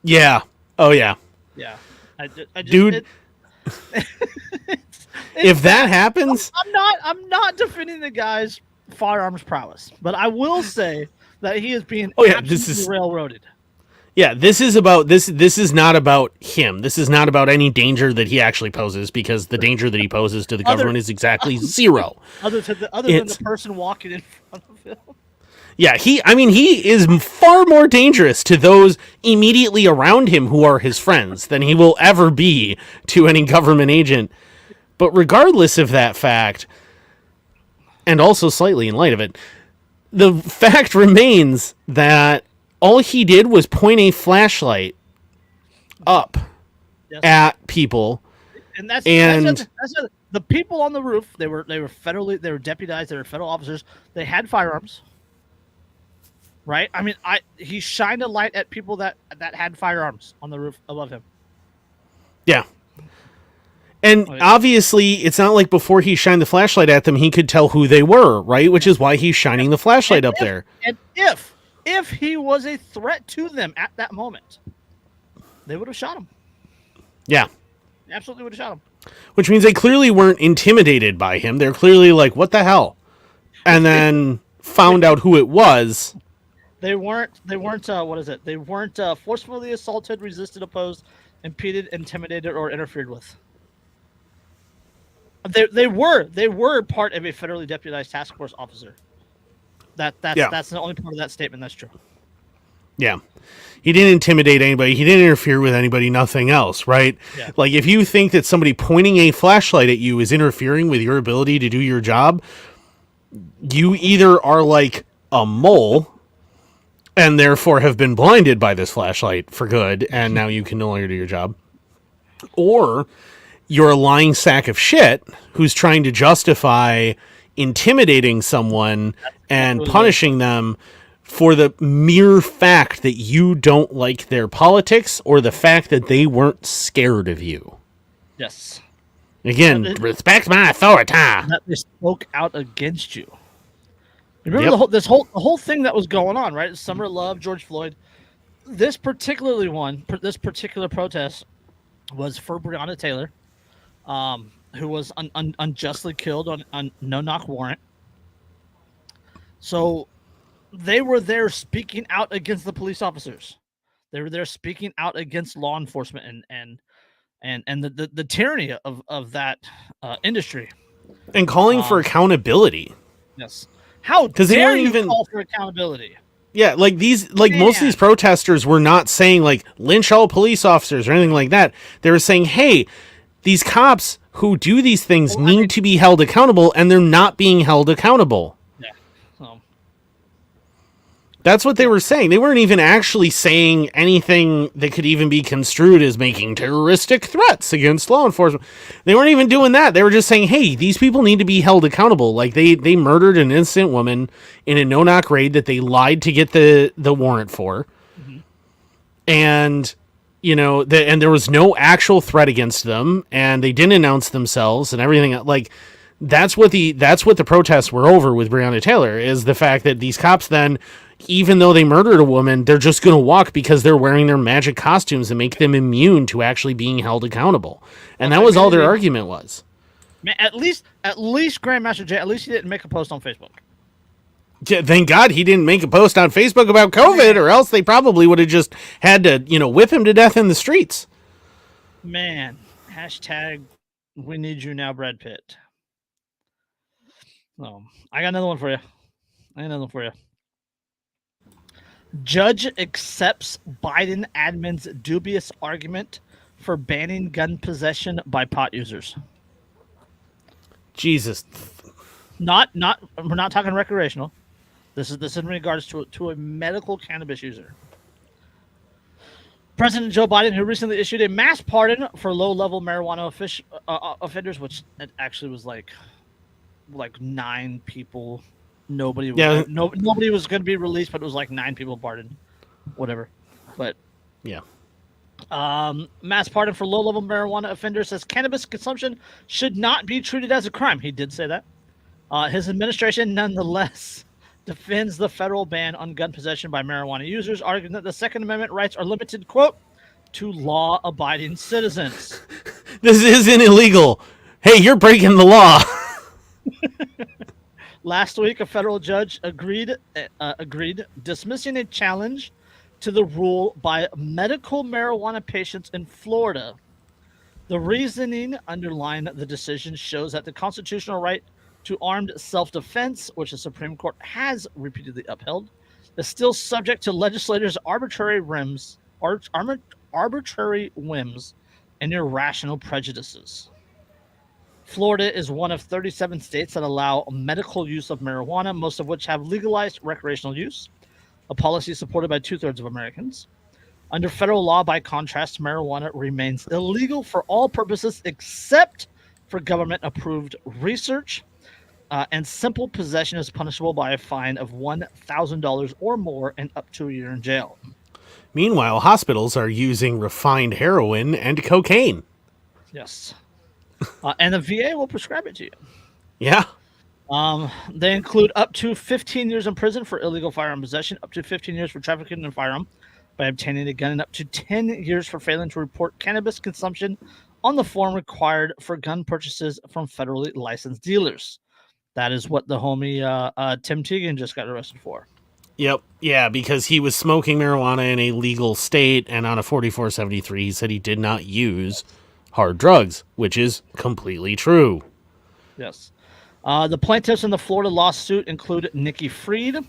Yeah. Oh yeah. Yeah. Dude. If that happens, I'm not defending the guy's firearms prowess, but I will say that he is being absolutely railroaded. Yeah, this is about this is not about him. This is not about any danger that he actually poses, because the danger that he poses to the government is exactly zero. Other than the person walking in front of him. Yeah, he is far more dangerous to those immediately around him who are his friends than he will ever be to any government agent. But regardless of that fact, and also slightly in light of it, the fact remains that all he did was point a flashlight up at people. And that's the people on the roof. They were deputized, they were federal officers. They had firearms. Right? I mean, he shined a light at people that had firearms on the roof above him. Yeah. And obviously, it's not like before he shined the flashlight at them, he could tell who they were, right? Which is why he's shining the flashlight up there. And if he was a threat to them at that moment, they would have shot him. Yeah. Absolutely would have shot him. Which means they clearly weren't intimidated by him. They're clearly like, what the hell? And then found out who it was. They weren't. What is it? They weren't forcefully assaulted, resisted, opposed, impeded, intimidated, or interfered with. They were part of a federally deputized task force officer. That's the only part of that statement that's true. Yeah. He didn't intimidate anybody. He didn't interfere with anybody, nothing else, right? Yeah. Like, if you think that somebody pointing a flashlight at you is interfering with your ability to do your job, you either are like a mole and therefore have been blinded by this flashlight for good, and now you can no longer do your job, or you're a lying sack of shit who's trying to justify intimidating someone and punishing them for the mere fact that you don't like their politics or the fact that they weren't scared of you. Yes. Again, respect my authority. That they spoke out against you. Remember the whole thing that was going on, right? Summer of Love, George Floyd. This particular protest was for Breonna Taylor, who was unjustly killed on no-knock warrant. So they were there speaking out against the police officers. They were there speaking out against law enforcement and the tyranny of that industry. And calling for accountability. Yes. How dare you call for accountability? Yeah, like most of these protesters were not saying like lynch all police officers or anything like that. They were saying, hey, these cops who do these things need to be held accountable, and they're not being held accountable. Yeah. So that's what they were saying. They weren't even actually saying anything that could even be construed as making terroristic threats against law enforcement. They weren't even doing that. They were just saying, hey, these people need to be held accountable. Like they murdered an innocent woman in a no-knock raid that they lied to get the warrant for. Mm-hmm. And, you know, and there was no actual threat against them, and they didn't announce themselves and everything. Like, that's what the protests were over with Breonna Taylor, is the fact that these cops then, even though they murdered a woman, they're just going to walk because they're wearing their magic costumes and make them immune to actually being held accountable. And that was all their argument was. Man, at least Grandmaster J, at least he didn't make a post on Facebook. Yeah, thank God he didn't make a post on Facebook about COVID, or else they probably would have just had to, whip him to death in the streets. Man, we need you now, Brad Pitt. I got another one for you. Judge accepts Biden admin's dubious argument for banning gun possession by pot users. Jesus. We're not talking recreational. This is in regards to a medical cannabis user. President Joe Biden, who recently issued a mass pardon for low-level marijuana offenders, which it actually was like 9 people. Nobody was going to be released, but it was like 9 people pardoned. Whatever. But yeah. Mass pardon for low-level marijuana offenders says cannabis consumption should not be treated as a crime. He did say that. His administration, nonetheless, defends the federal ban on gun possession by marijuana users, arguing that the Second Amendment rights are limited, quote, to law-abiding citizens. This isn't illegal. Hey, you're breaking the law. Last week, a federal judge agreed dismissing a challenge to the rule by medical marijuana patients in Florida. The reasoning underlying the decision shows that the constitutional right to armed self-defense, which the Supreme Court has repeatedly upheld, is still subject to legislators' arbitrary whims and irrational prejudices. Florida is one of 37 states that allow medical use of marijuana, most of which have legalized recreational use, a policy supported by 2/3 of Americans. Under federal law, by contrast, marijuana remains illegal for all purposes except for government-approved research, and simple possession is punishable by a fine of $1,000 or more and up to a year in jail. Meanwhile, hospitals are using refined heroin and cocaine. Yes. And the VA will prescribe it to you. Yeah. They include up to 15 years in prison for illegal firearm possession, up to 15 years for trafficking in a firearm by obtaining a gun, and up to 10 years for failing to report cannabis consumption on the form required for gun purchases from federally licensed dealers. That is what the homie Tim Teigen just got arrested for. Yep. Yeah, because he was smoking marijuana in a legal state, and on a 4473, he said he did not use hard drugs, which is completely true. Yes. The plaintiffs in the Florida lawsuit include Nikki Fried,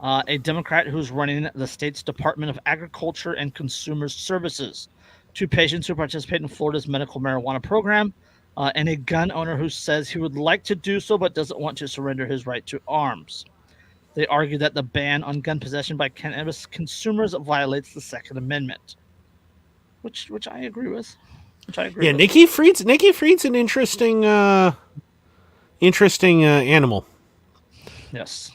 a Democrat who's running the state's Department of Agriculture and Consumer Services, 2 patients who participate in Florida's medical marijuana program, and a gun owner who says he would like to do so but doesn't want to surrender his right to arms. They argue that the ban on gun possession by cannabis consumers violates the Second Amendment, which I agree with. Yeah, Nikki Fried's an interesting animal. Yes.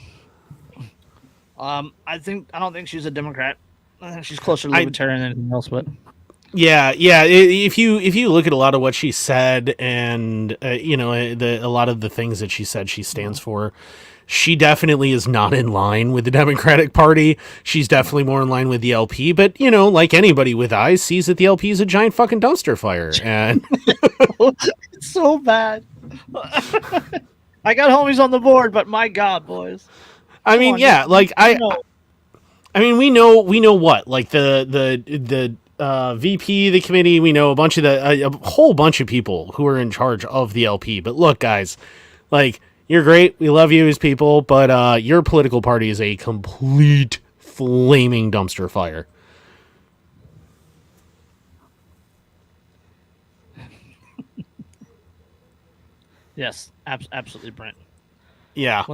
I don't think she's a Democrat. I think she's closer to libertarian than anything else, but yeah. If you look at a lot of what she said, and a lot of the things that she said she stands for, she definitely is not in line with the Democratic Party. She's definitely more in line with the LP. But like anybody with eyes sees that the LP is a giant fucking dumpster fire, and it's so bad. I got homies on the board, but my God, boys. I mean, we know what, like the VP of the committee. We know a whole bunch of people who are in charge of the LP. But look, guys, like, you're great. We love you as people, but your political party is a complete flaming dumpster fire. Yes, absolutely, Brent. Yeah.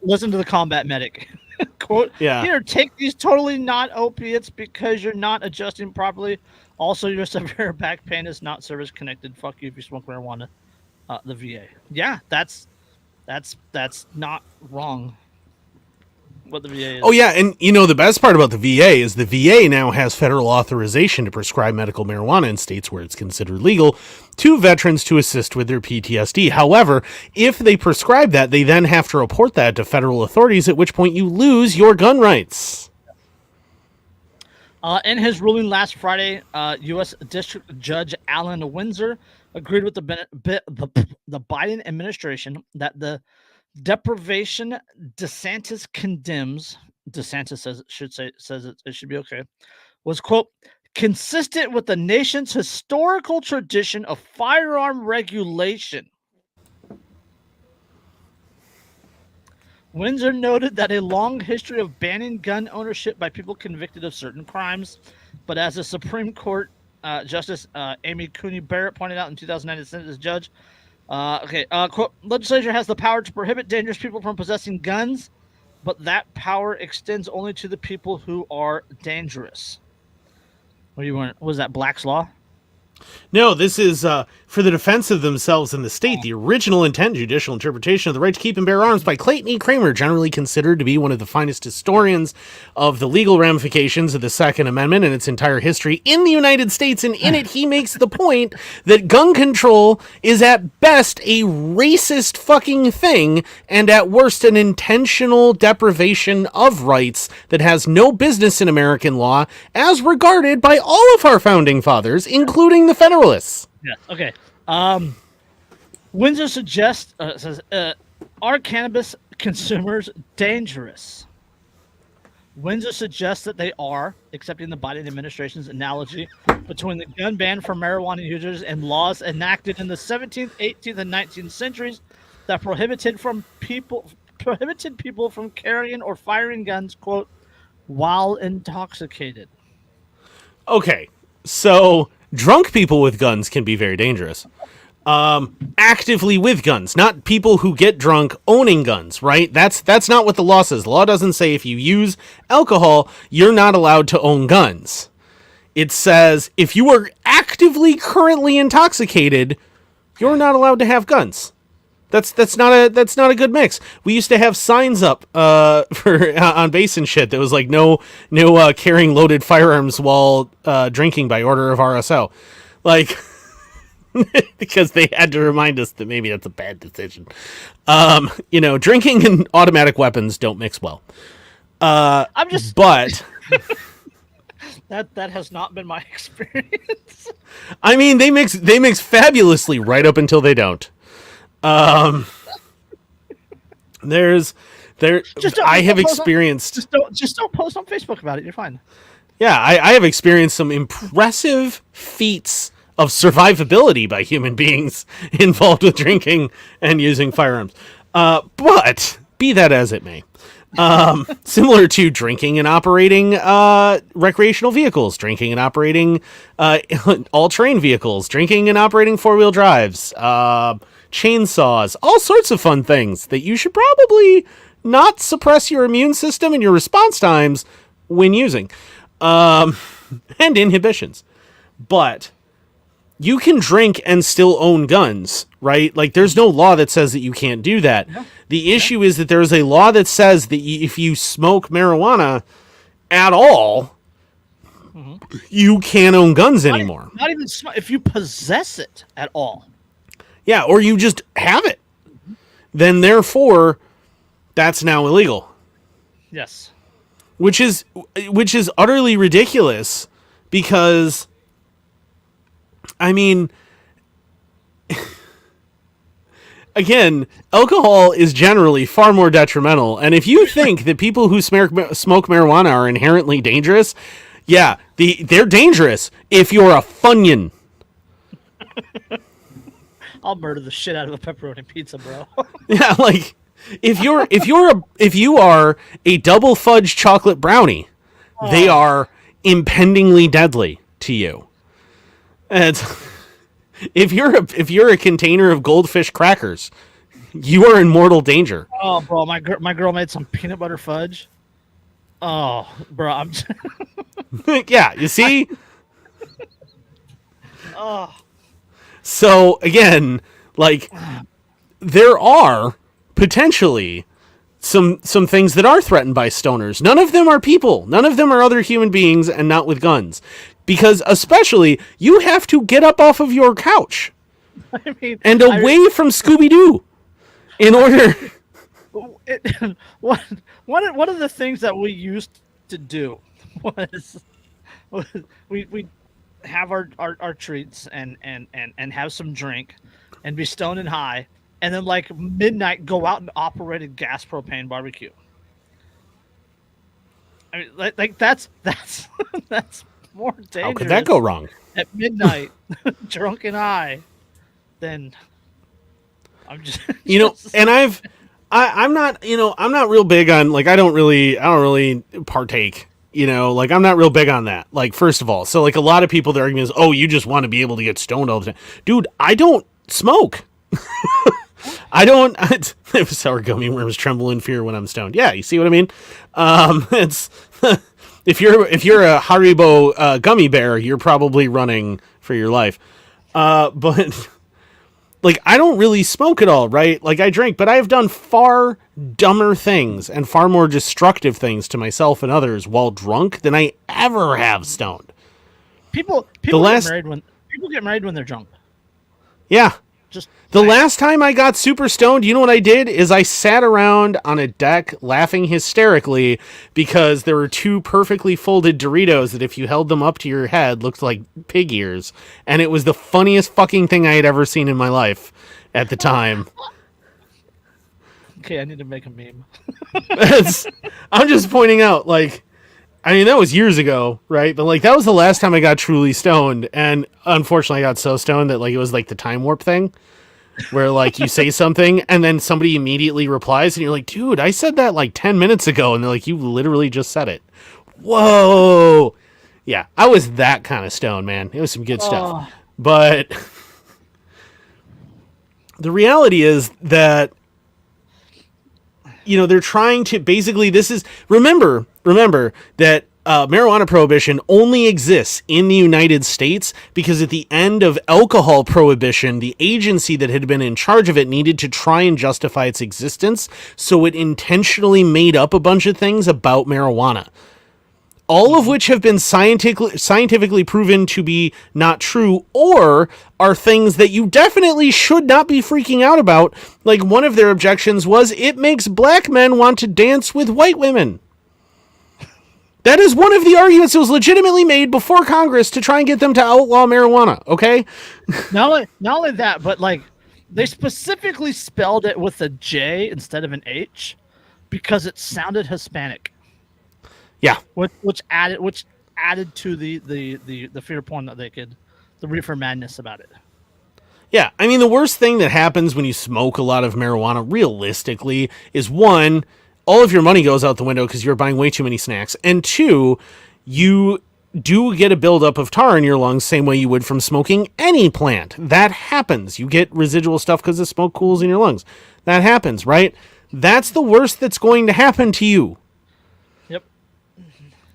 Listen to the combat medic. Quote, yeah. Here, take these totally not opiates because you're not adjusting properly. Also, your severe back pain is not service connected. Fuck you if you smoke marijuana. The VA. Yeah, that's not wrong. What the VA is. Oh yeah, and the best part about the VA is the VA now has federal authorization to prescribe medical marijuana in states where it's considered legal to veterans to assist with their PTSD. However, if they prescribe that, they then have to report that to federal authorities, at which point you lose your gun rights. In his ruling last Friday, U.S. District Judge Alan Windsor agreed with the Biden administration that the deprivation DeSantis condemns, DeSantis says it should be okay, was, quote, consistent with the nation's historical tradition of firearm regulation. Windsor noted that a long history of banning gun ownership by people convicted of certain crimes, but as the Supreme Court Justice Amy Coney Barrett pointed out in 2009 as Senate judge, quote, legislature has the power to prohibit dangerous people from possessing guns, but that power extends only to the people who are dangerous. What do you want? Was that Black's Law? No, this is for the defense of themselves in the state. The original intent, judicial interpretation of the right to keep and bear arms by Clayton E. Kramer, generally considered to be one of the finest historians of the legal ramifications of the Second Amendment and its entire history in the United States. And in it, he makes the point that gun control is at best a racist fucking thing, and at worst an intentional deprivation of rights that has no business in American law, as regarded by all of our founding fathers, including the Federalists. Yes. Okay. Windsor says, are cannabis consumers dangerous? Windsor suggests that they are, accepting the Biden administration's analogy between the gun ban for marijuana users and laws enacted in the 17th, 18th, and 19th centuries that prohibited people from carrying or firing guns, quote, while intoxicated. Okay, so drunk people with guns can be very dangerous. Actively with guns, not people who get drunk owning guns, right? That's not what the law says. The law doesn't say if you use alcohol, you're not allowed to own guns. It says if you are actively currently intoxicated, you're not allowed to have guns. That's not a good mix. We used to have signs up on base and shit that was like no carrying loaded firearms while drinking by order of RSO, like because they had to remind us that maybe that's a bad decision. Drinking and automatic weapons don't mix well. That has not been my experience. I mean, they mix fabulously right up until they don't. There's there. I have experienced. Just don't post on Facebook about it. You're fine. Yeah, I have experienced some impressive feats of survivability by human beings involved with drinking and using firearms. But be that as it may, similar to drinking and operating recreational vehicles, drinking and operating all-terrain vehicles, drinking and operating four-wheel drives, chainsaws, all sorts of fun things that you should probably not suppress your immune system and your response times when using. And inhibitions. But you can drink and still own guns, right? Like, there's no law that says that you can't do that. Yeah. The issue is that there's a law that says that if you smoke marijuana at all, you can't own guns anymore. Not even if you possess it at all. Yeah, or you just have it. Then, therefore, that's now illegal. Yes. Which is utterly ridiculous because, I mean, again, alcohol is generally far more detrimental. And if you think that people who smoke marijuana are inherently dangerous, yeah, they're dangerous if you're a Funyun. I'll murder the shit out of a pepperoni pizza, bro. Yeah, like if you are a double fudge chocolate brownie, they are impendingly deadly to you. And if you're a container of goldfish crackers, you are in mortal danger. Oh, bro, my girl made some peanut butter fudge. Oh, bro, I'm. Yeah, you see. Oh. So again, like, there are potentially some things that are threatened by stoners. None of them are people. None of them are other human beings, and not with guns. Because especially, you have to get up off of your couch and away from Scooby-Doo in order. One of the things that we used to do was we have our treats and have some drink and be stoned and high, and then like midnight go out and operate a gas propane barbecue. I mean, like that's more dangerous. How could that go wrong? At midnight, drunk and high, then I'm just and I'm not real big on, like, I don't really partake. Like, I'm not real big on that. Like, first of all, so like a lot of people, their argument is, oh, you just want to be able to get stoned all the time. Dude, I don't smoke. I don't. Sour gummy worms tremble in fear when I'm stoned. Yeah, you see what I mean? It's if you're a Haribo gummy bear, you're probably running for your life. But like, I don't really smoke at all, right? Like, I drink, but I have done far dumber things and far more destructive things to myself and others while drunk than I ever have stoned. People get married when they're drunk. Yeah. The last time I got super stoned, you know what I did? Is I sat around on a deck laughing hysterically because there were two perfectly folded Doritos that if you held them up to your head looked like pig ears. And it was the funniest fucking thing I had ever seen in my life at the time. Okay, I need to make a meme. I'm just pointing out, like, I mean, that was years ago, right? But like, that was the last time I got truly stoned. And unfortunately, I got so stoned that like it was like the time warp thing. Where like you say something and then somebody immediately replies and you're like, dude, I said that like 10 minutes ago. And they're like, you literally just said it. Whoa. Yeah, I was that kind of stoned, man. It was some good stuff. But the reality is that, they're trying to basically, remember that marijuana prohibition only exists in the United States because at the end of alcohol prohibition, the agency that had been in charge of it needed to try and justify its existence, so it intentionally made up a bunch of things about marijuana. All of which have been scientifically proven to be not true, or are things that you definitely should not be freaking out about. Like, one of their objections was, it makes black men want to dance with white women. That is one of the arguments that was legitimately made before Congress to try and get them to outlaw marijuana. Okay. Not only that, but like they specifically spelled it with a J instead of an H because it sounded Hispanic. Yeah. Which added to the fear porn that they could, the reefer madness about it. Yeah, I mean, the worst thing that happens when you smoke a lot of marijuana, realistically, is one, all of your money goes out the window because you're buying way too many snacks, and two, you do get a buildup of tar in your lungs, same way you would from smoking any plant. That happens. You get residual stuff because the smoke cools in your lungs. That happens, right? That's the worst that's going to happen to you.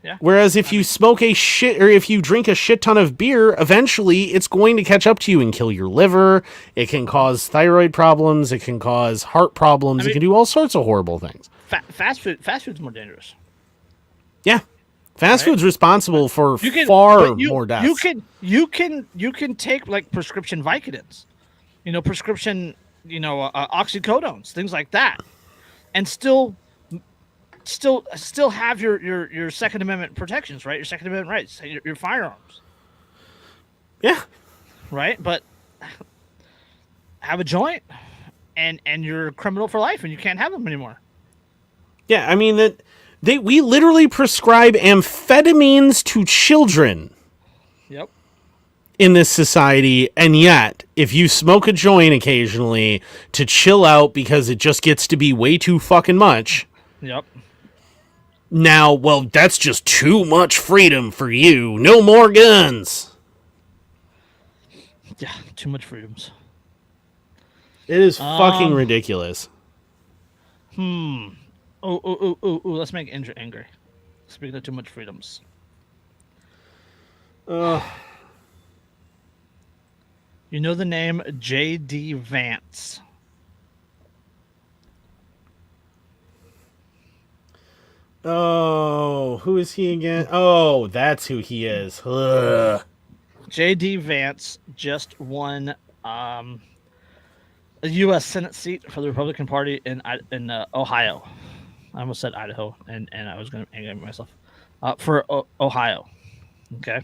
Yeah. Whereas if you smoke a shit, or if you drink a shit ton of beer, eventually it's going to catch up to you and kill your liver. It can cause thyroid problems. It can cause heart problems. It can do all sorts of horrible things. Fast food's more dangerous. Yeah. Fast food's responsible for more deaths. You can take like prescription Vicodins, prescription, oxycodones, things like that, and still have your Second Amendment protections, right? Your Second Amendment rights, your firearms. Yeah. Right? But have a joint and you're a criminal for life and you can't have them anymore. Yeah, I mean we literally prescribe amphetamines to children. Yep. In this society, and yet if you smoke a joint occasionally to chill out because it just gets to be way too fucking much. Yep. Now, well, that's just too much freedom for you. No more guns. Yeah, too much freedoms. It is fucking ridiculous. Oh, let's make Andrew angry. Speaking of too much freedoms. You know the name J.D. Vance? Oh, who is he again? Oh, that's who he is. Ugh. J.D. Vance just won a U.S. Senate seat for the Republican Party in Ohio. I almost said Idaho, and I was going to angry at myself. For Ohio. Okay.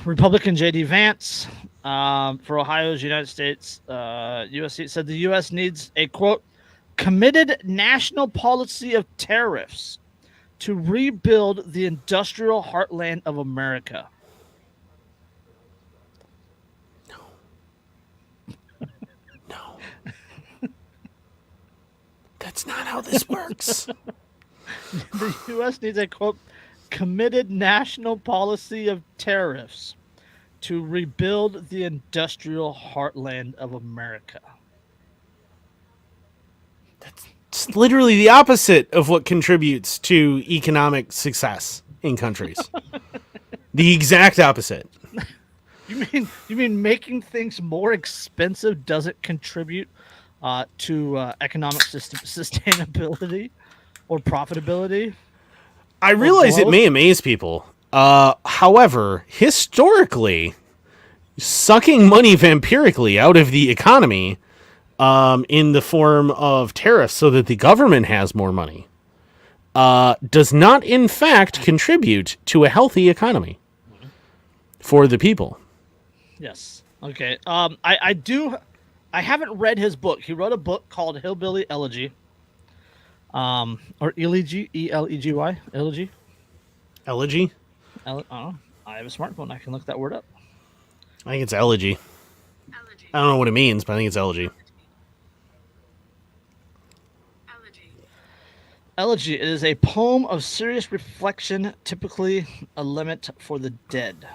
Republican J.D. Vance for Ohio's United States U.S. seat said the U.S. needs a, quote, committed national policy of tariffs to rebuild the industrial heartland of America. No. That's not how this works. The U.S. needs a, quote, committed national policy of tariffs to rebuild the industrial heartland of America. It's literally the opposite of what contributes to economic success in countries. The exact opposite. You mean making things more expensive doesn't contribute to economic sustainability or profitability? I realize it may amaze people. However, historically, sucking money vampirically out of the economy in the form of tariffs so that the government has more money does not, in fact, contribute to a healthy economy for the people. Yes. Okay. I haven't read his book. He wrote a book called Hillbilly Elegy. Or Elegy, E-L-E-G-Y, Elegy. Elegy? I have a smartphone. I can look that word up. I think it's elegy. I don't know what it means, but I think it's elegy. Elegy is a poem of serious reflection, typically a lament for the dead.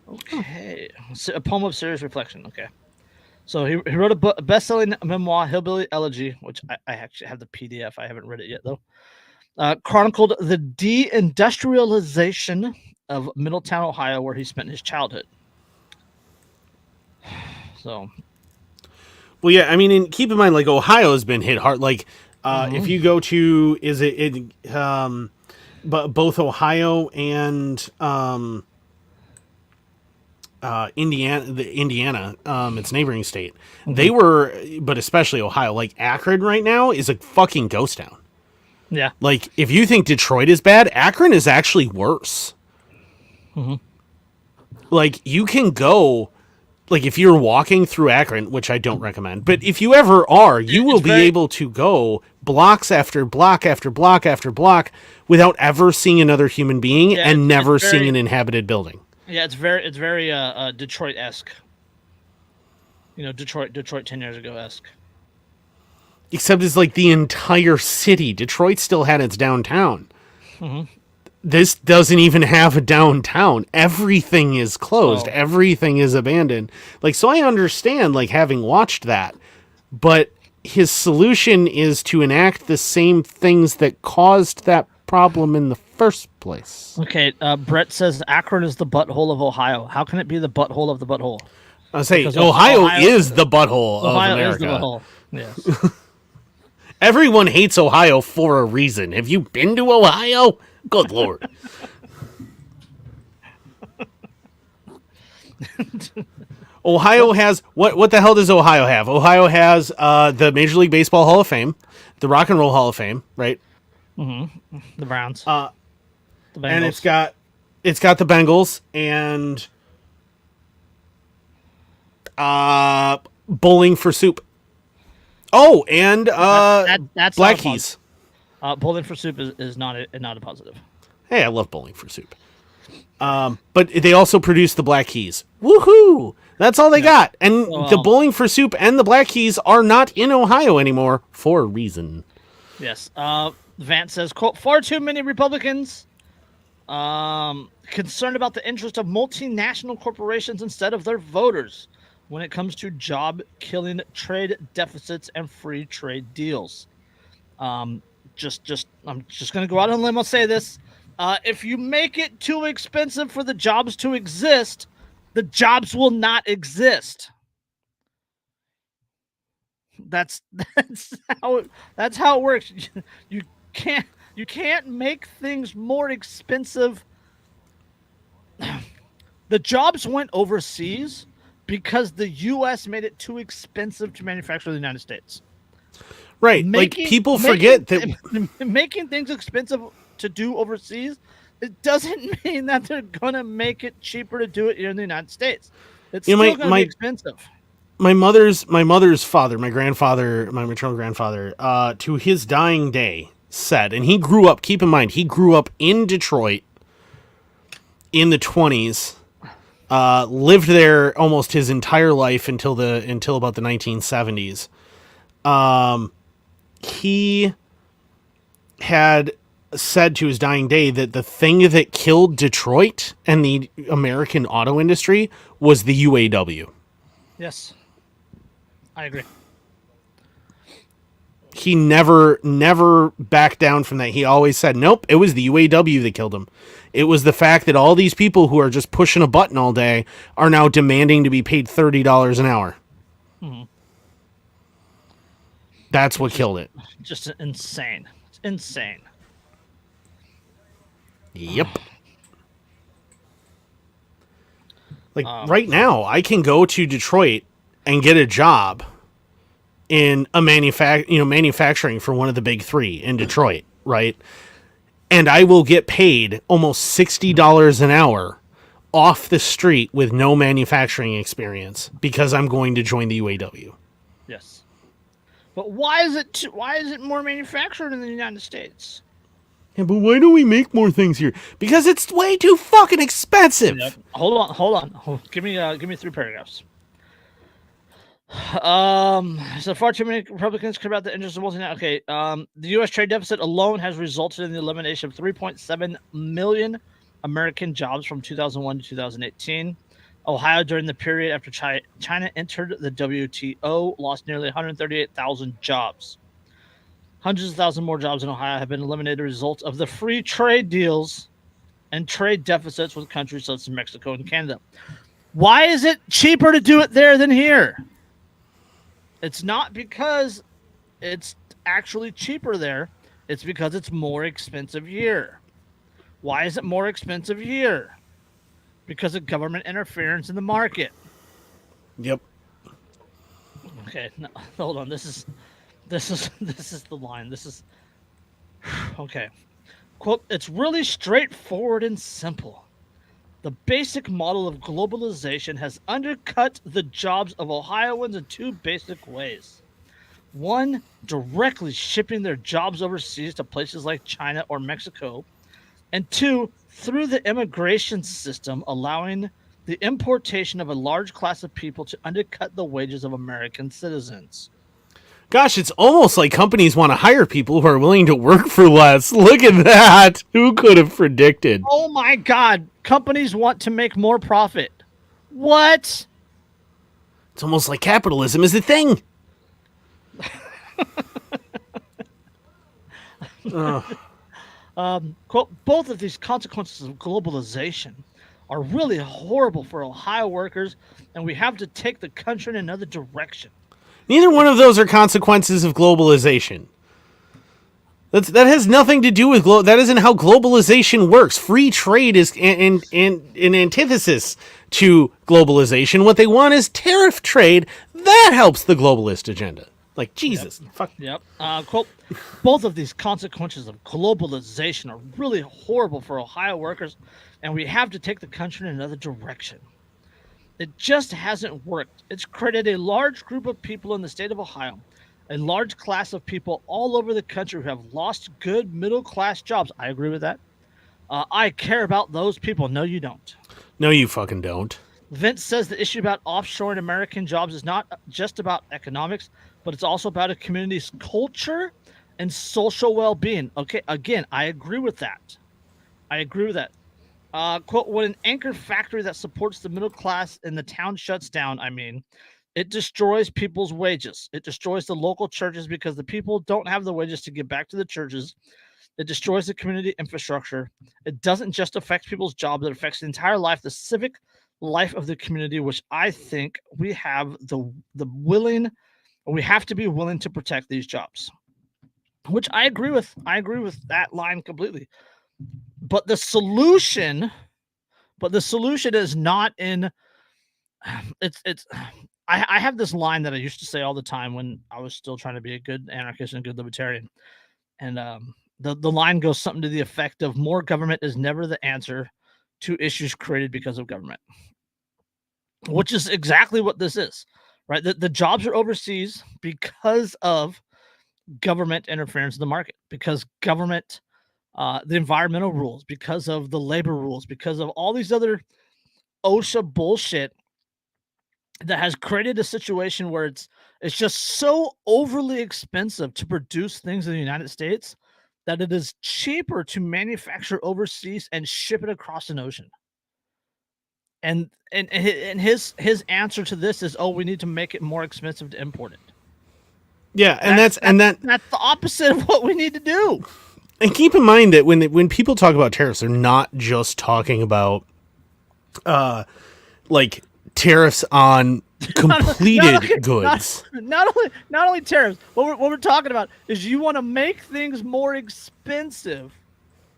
Okay. A poem of serious reflection. Okay. So he wrote a best-selling memoir, Hillbilly Elegy, which I actually have the PDF. I haven't read it yet, though. Chronicled the deindustrialization of Middletown, Ohio, where he spent his childhood. So. Well, yeah, I mean, and keep in mind, like, Ohio's been hit hard. Like, if you go to, both Ohio and Indiana, its neighboring state, they were, but especially Ohio, like Akron right now is a fucking ghost town. Yeah. Like, if you think Detroit is bad, Akron is actually worse. Mm-hmm. Like, you can go, like, if you're walking through Akron, which I don't recommend, but if you ever are, you will be able to go blocks after block after block after block without ever seeing another human being and never seeing an inhabited building. Yeah, it's very Detroit-esque. You know, Detroit 10 years ago-esque. Except it's like the entire city. Detroit still had its downtown. Mm-hmm. This doesn't even have a downtown. Everything is closed. Everything is abandoned. Like, so I understand, like, having watched that, but his solution is to enact the same things that caused that problem in the first place. Okay, Brett says Akron is the butthole of Ohio. How can it be the butthole of the butthole? I'll say Ohio is the butthole of America. Ohio is the butthole. Yes. Everyone hates Ohio for a reason. Have you been to Ohio? Good Lord. Ohio has what the hell does Ohio have? Ohio has the Major League Baseball Hall of Fame, the Rock and Roll Hall of Fame, right? Mm-hmm. The Browns. The Bengals. And it's got the Bengals and Bowling for Soup. Oh, and that's Black Keys. Bowling for Soup is not a positive. Hey, I love Bowling for Soup. But they also produce the Black Keys. Woohoo! That's all they got. And the Bowling for Soup and the Black Keys are not in Ohio anymore for a reason. Yes. Vance says, quote, far too many Republicans concerned about the interest of multinational corporations instead of their voters when it comes to job-killing trade deficits and free trade deals. I'm just going to go out on a limb. I'll say this. If you make it too expensive for the jobs to exist, the jobs will not exist. That's how it works. You can't make things more expensive. The jobs went overseas because the U.S. made it too expensive to manufacture in the United States. Right. People forget that making things expensive to do overseas, it doesn't mean that they're going to make it cheaper to do it here in the United States. It's still going to be expensive. My mother's father, my grandfather, my maternal grandfather, to his dying day said, and he grew up, keep in mind, he grew up in Detroit in the 20s, lived there almost his entire life until about the 1970s. He had said to his dying day that the thing that killed Detroit and the American auto industry was the UAW. Yes, I agree. He never backed down from that. He always said, nope, it was the UAW that killed him. It was the fact that all these people who are just pushing a button all day are now demanding to be paid $30 an hour. Mm-hmm. That's what killed it. Just insane. It's insane. Yep. Like right now, I can go to Detroit and get a job in a manufacturing for one of the big three in Detroit, right? And I will get paid almost $60 an hour off the street with no manufacturing experience because I'm going to join the UAW. Yes. But why is it more manufactured in the United States? Yeah, but why don't we make more things here? Because it's way too fucking expensive. Yep. Hold on. Give me 3 paragraphs. So far too many Republicans care about the interest of multinational. Okay. The U.S. trade deficit alone has resulted in the elimination of 3.7 million American jobs from 2001 to 2018. Ohio, during the period after China entered the WTO, lost nearly 138,000 jobs. Hundreds of thousands more jobs in Ohio have been eliminated as a result of the free trade deals and trade deficits with countries such as Mexico and Canada. Why is it cheaper to do it there than here? It's not because it's actually cheaper there. It's because it's more expensive here. Why is it more expensive here? Because of government interference in the market. Yep. Okay, no, hold on. This is the line. This is Okay. Quote, it's really straightforward and simple. The basic model of globalization has undercut the jobs of Ohioans in two basic ways. One, directly shipping their jobs overseas to places like China or Mexico. And two, through the immigration system, allowing the importation of a large class of people to undercut the wages of American citizens. Gosh, it's almost like companies want to hire people who are willing to work for less. Look at that. Who could have predicted? Oh my God. Companies want to make more profit. What? It's almost like capitalism is a thing. Quote, both of these consequences of globalization are really horrible for Ohio workers, and we have to take the country in another direction. Neither one of those are consequences of globalization. That has nothing to do with that isn't how globalization works. Free trade is an antithesis to globalization. What they want is tariff trade. That helps the globalist agenda. Like, Jesus. Yep. Fuck. Yep. Quote, both of these consequences of globalization are really horrible for Ohio workers, and we have to take the country in another direction. It just hasn't worked. It's created a large group of people in the state of Ohio, a large class of people all over the country who have lost good middle-class jobs. I agree with that. I care about those people. No, you don't. No, you fucking don't. Vince says the issue about offshoring American jobs is not just about economics, but it's also about a community's culture and social well-being. Okay, again, I agree with that. Quote, when an anchor factory that supports the middle class in the town shuts down, it destroys people's wages. It destroys the local churches because the people don't have the wages to give back to the churches. It destroys the community infrastructure. It doesn't just affect people's jobs. It affects the entire life, the civic life of the community, which I think we have we have to be willing to protect these jobs, which I agree with. I agree with that line completely. But the solution is not in I have this line that I used to say all the time when I was still trying to be a good anarchist and a good libertarian. And the line goes something to the effect of more government is never the answer to issues created because of government, which is exactly what this is, right? The jobs are overseas because of government interference in the market, because government, the environmental rules, because of the labor rules, because of all these other OSHA bullshit that has created a situation where it's just so overly expensive to produce things in the United States that it is cheaper to manufacture overseas and ship it across an ocean. And his answer to this is, oh, we need to make it more expensive to import it. Yeah, that's the opposite of what we need to do. And keep in mind that when people talk about tariffs, they're not just talking about like tariffs on completed goods. Not only tariffs. What we're talking about is you want to make things more expensive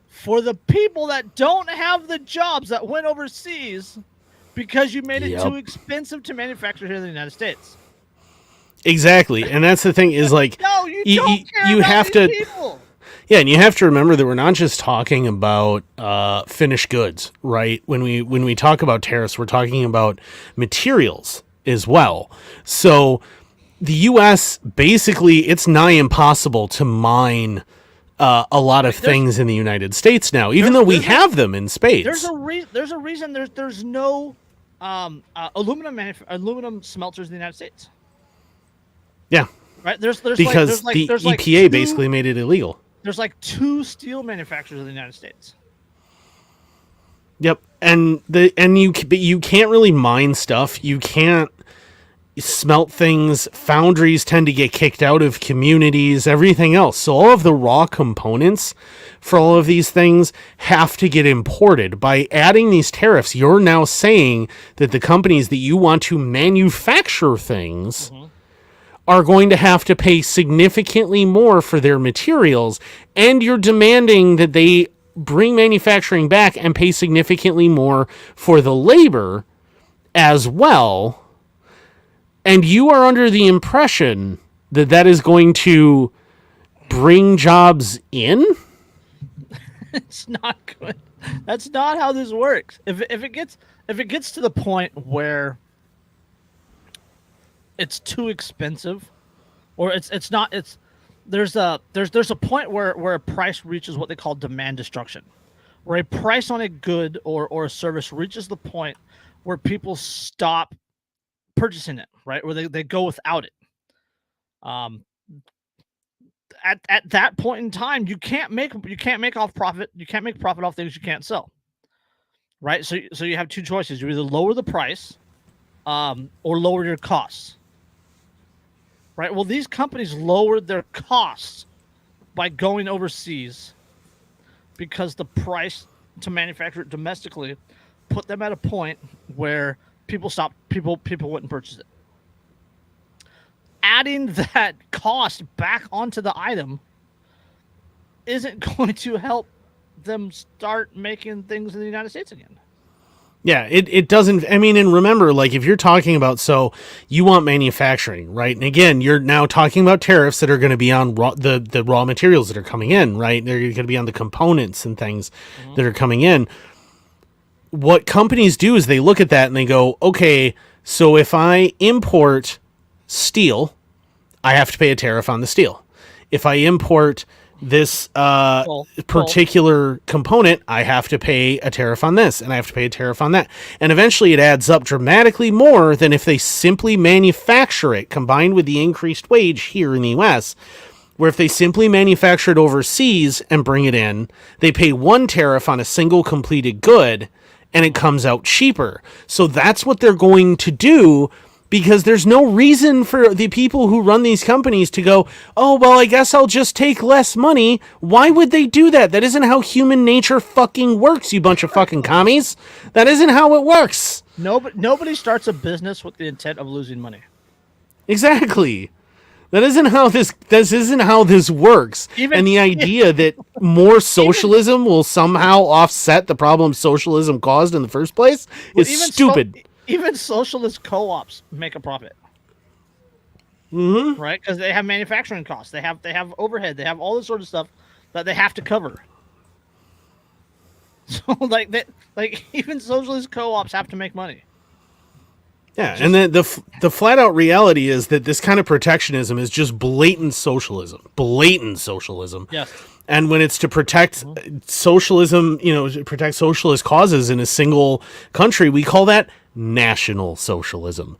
for the people that don't have the jobs that went overseas because you made it too expensive to manufacture here in the United States. Exactly, and that's the thing is like no, you have to. People. Yeah, and you have to remember that we're not just talking about finished goods, right? When we talk about tariffs, we're talking about materials as well. So the U.S. basically, it's nigh impossible to mine a lot of things in the United States now, even though we have them in spades. There's a reason there's no aluminum smelters in the United States. Yeah, right. There's the EPA basically made it illegal. There's like 2 steel manufacturers in the United States. Yep, and you can't really mine stuff. You can't smelt things. Foundries tend to get kicked out of communities. Everything else. So all of the raw components for all of these things have to get imported. By adding these tariffs, you're now saying that the companies that you want to manufacture things. Mm-hmm. are going to have to pay significantly more for their materials, and you're demanding that they bring manufacturing back and pay significantly more for the labor as well. And you are under the impression that that is going to bring jobs in? It's not good. That's not how this works. If it gets to the point where it's too expensive, or there's a point where a price reaches what they call demand destruction, where a price on a good or a service reaches the point where people stop purchasing it, right? Where they go without it. At that point in time, you can't make off profit. You can't make profit off things you can't sell, right? So you have two choices: you either lower the price, or lower your costs, right? Well, these companies lowered their costs by going overseas because the price to manufacture it domestically put them at a point where people wouldn't purchase it. Adding that cost back onto the item isn't going to help them start making things in the United States again. Yeah, it doesn't. I mean, and remember, like, if you're talking about, so you want manufacturing, right? And again, you're now talking about tariffs that are going to be on the raw materials that are coming in, right? They're going to be on the components and things that are coming in. What companies do is they look at that and they go, okay, so if I import steel, I have to pay a tariff on the steel. If I import this particular component, I have to pay a tariff on this, and I have to pay a tariff on that. And eventually it adds up dramatically more than if they simply manufacture it, combined with the increased wage here in the US, where if they simply manufacture it overseas and bring it in, they pay one tariff on a single completed good, and it comes out cheaper. So that's what they're going to do, because there's no reason for the people who run these companies to go, oh, well, I guess I'll just take less money. Why would they do that? That isn't how human nature fucking works, you bunch of fucking commies. That isn't how it works. Nobody starts a business with the intent of losing money. Exactly. That isn't how this works. And the idea that more socialism will somehow offset the problem socialism caused in the first place is stupid. Even socialist co-ops make a profit, right? Because they have manufacturing costs, they have overhead, they have all this sort of stuff that they have to cover. So even socialist co-ops have to make money. Yeah, and the flat out reality is that this kind of protectionism is just blatant socialism. Blatant socialism. Yes. And when it's to protect socialism, protect socialist causes in a single country, we call that national socialism.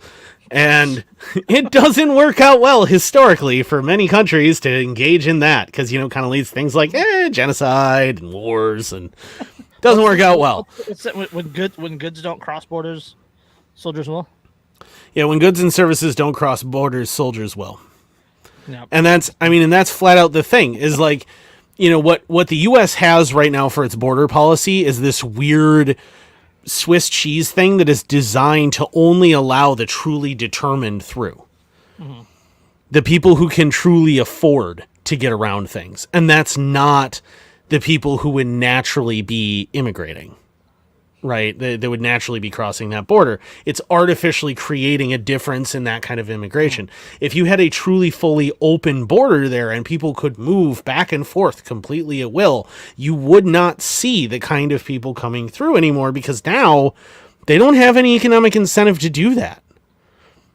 And it doesn't work out well historically for many countries to engage in that, because, kind of leads to things like genocide and wars, and doesn't work out well. When goods don't cross borders, soldiers will. Yeah, when goods and services don't cross borders, soldiers will. Yep. And that's flat out the thing, is like, what the U.S. has right now for its border policy is this weird Swiss cheese thing that is designed to only allow the truly determined through. Mm-hmm. The people who can truly afford to get around things. And that's not the people who would naturally be immigrating, right? They would naturally be crossing that border. It's artificially creating a difference in that kind of immigration. If you had a truly fully open border there and people could move back and forth completely at will, you would not see the kind of people coming through anymore, because now they don't have any economic incentive to do that.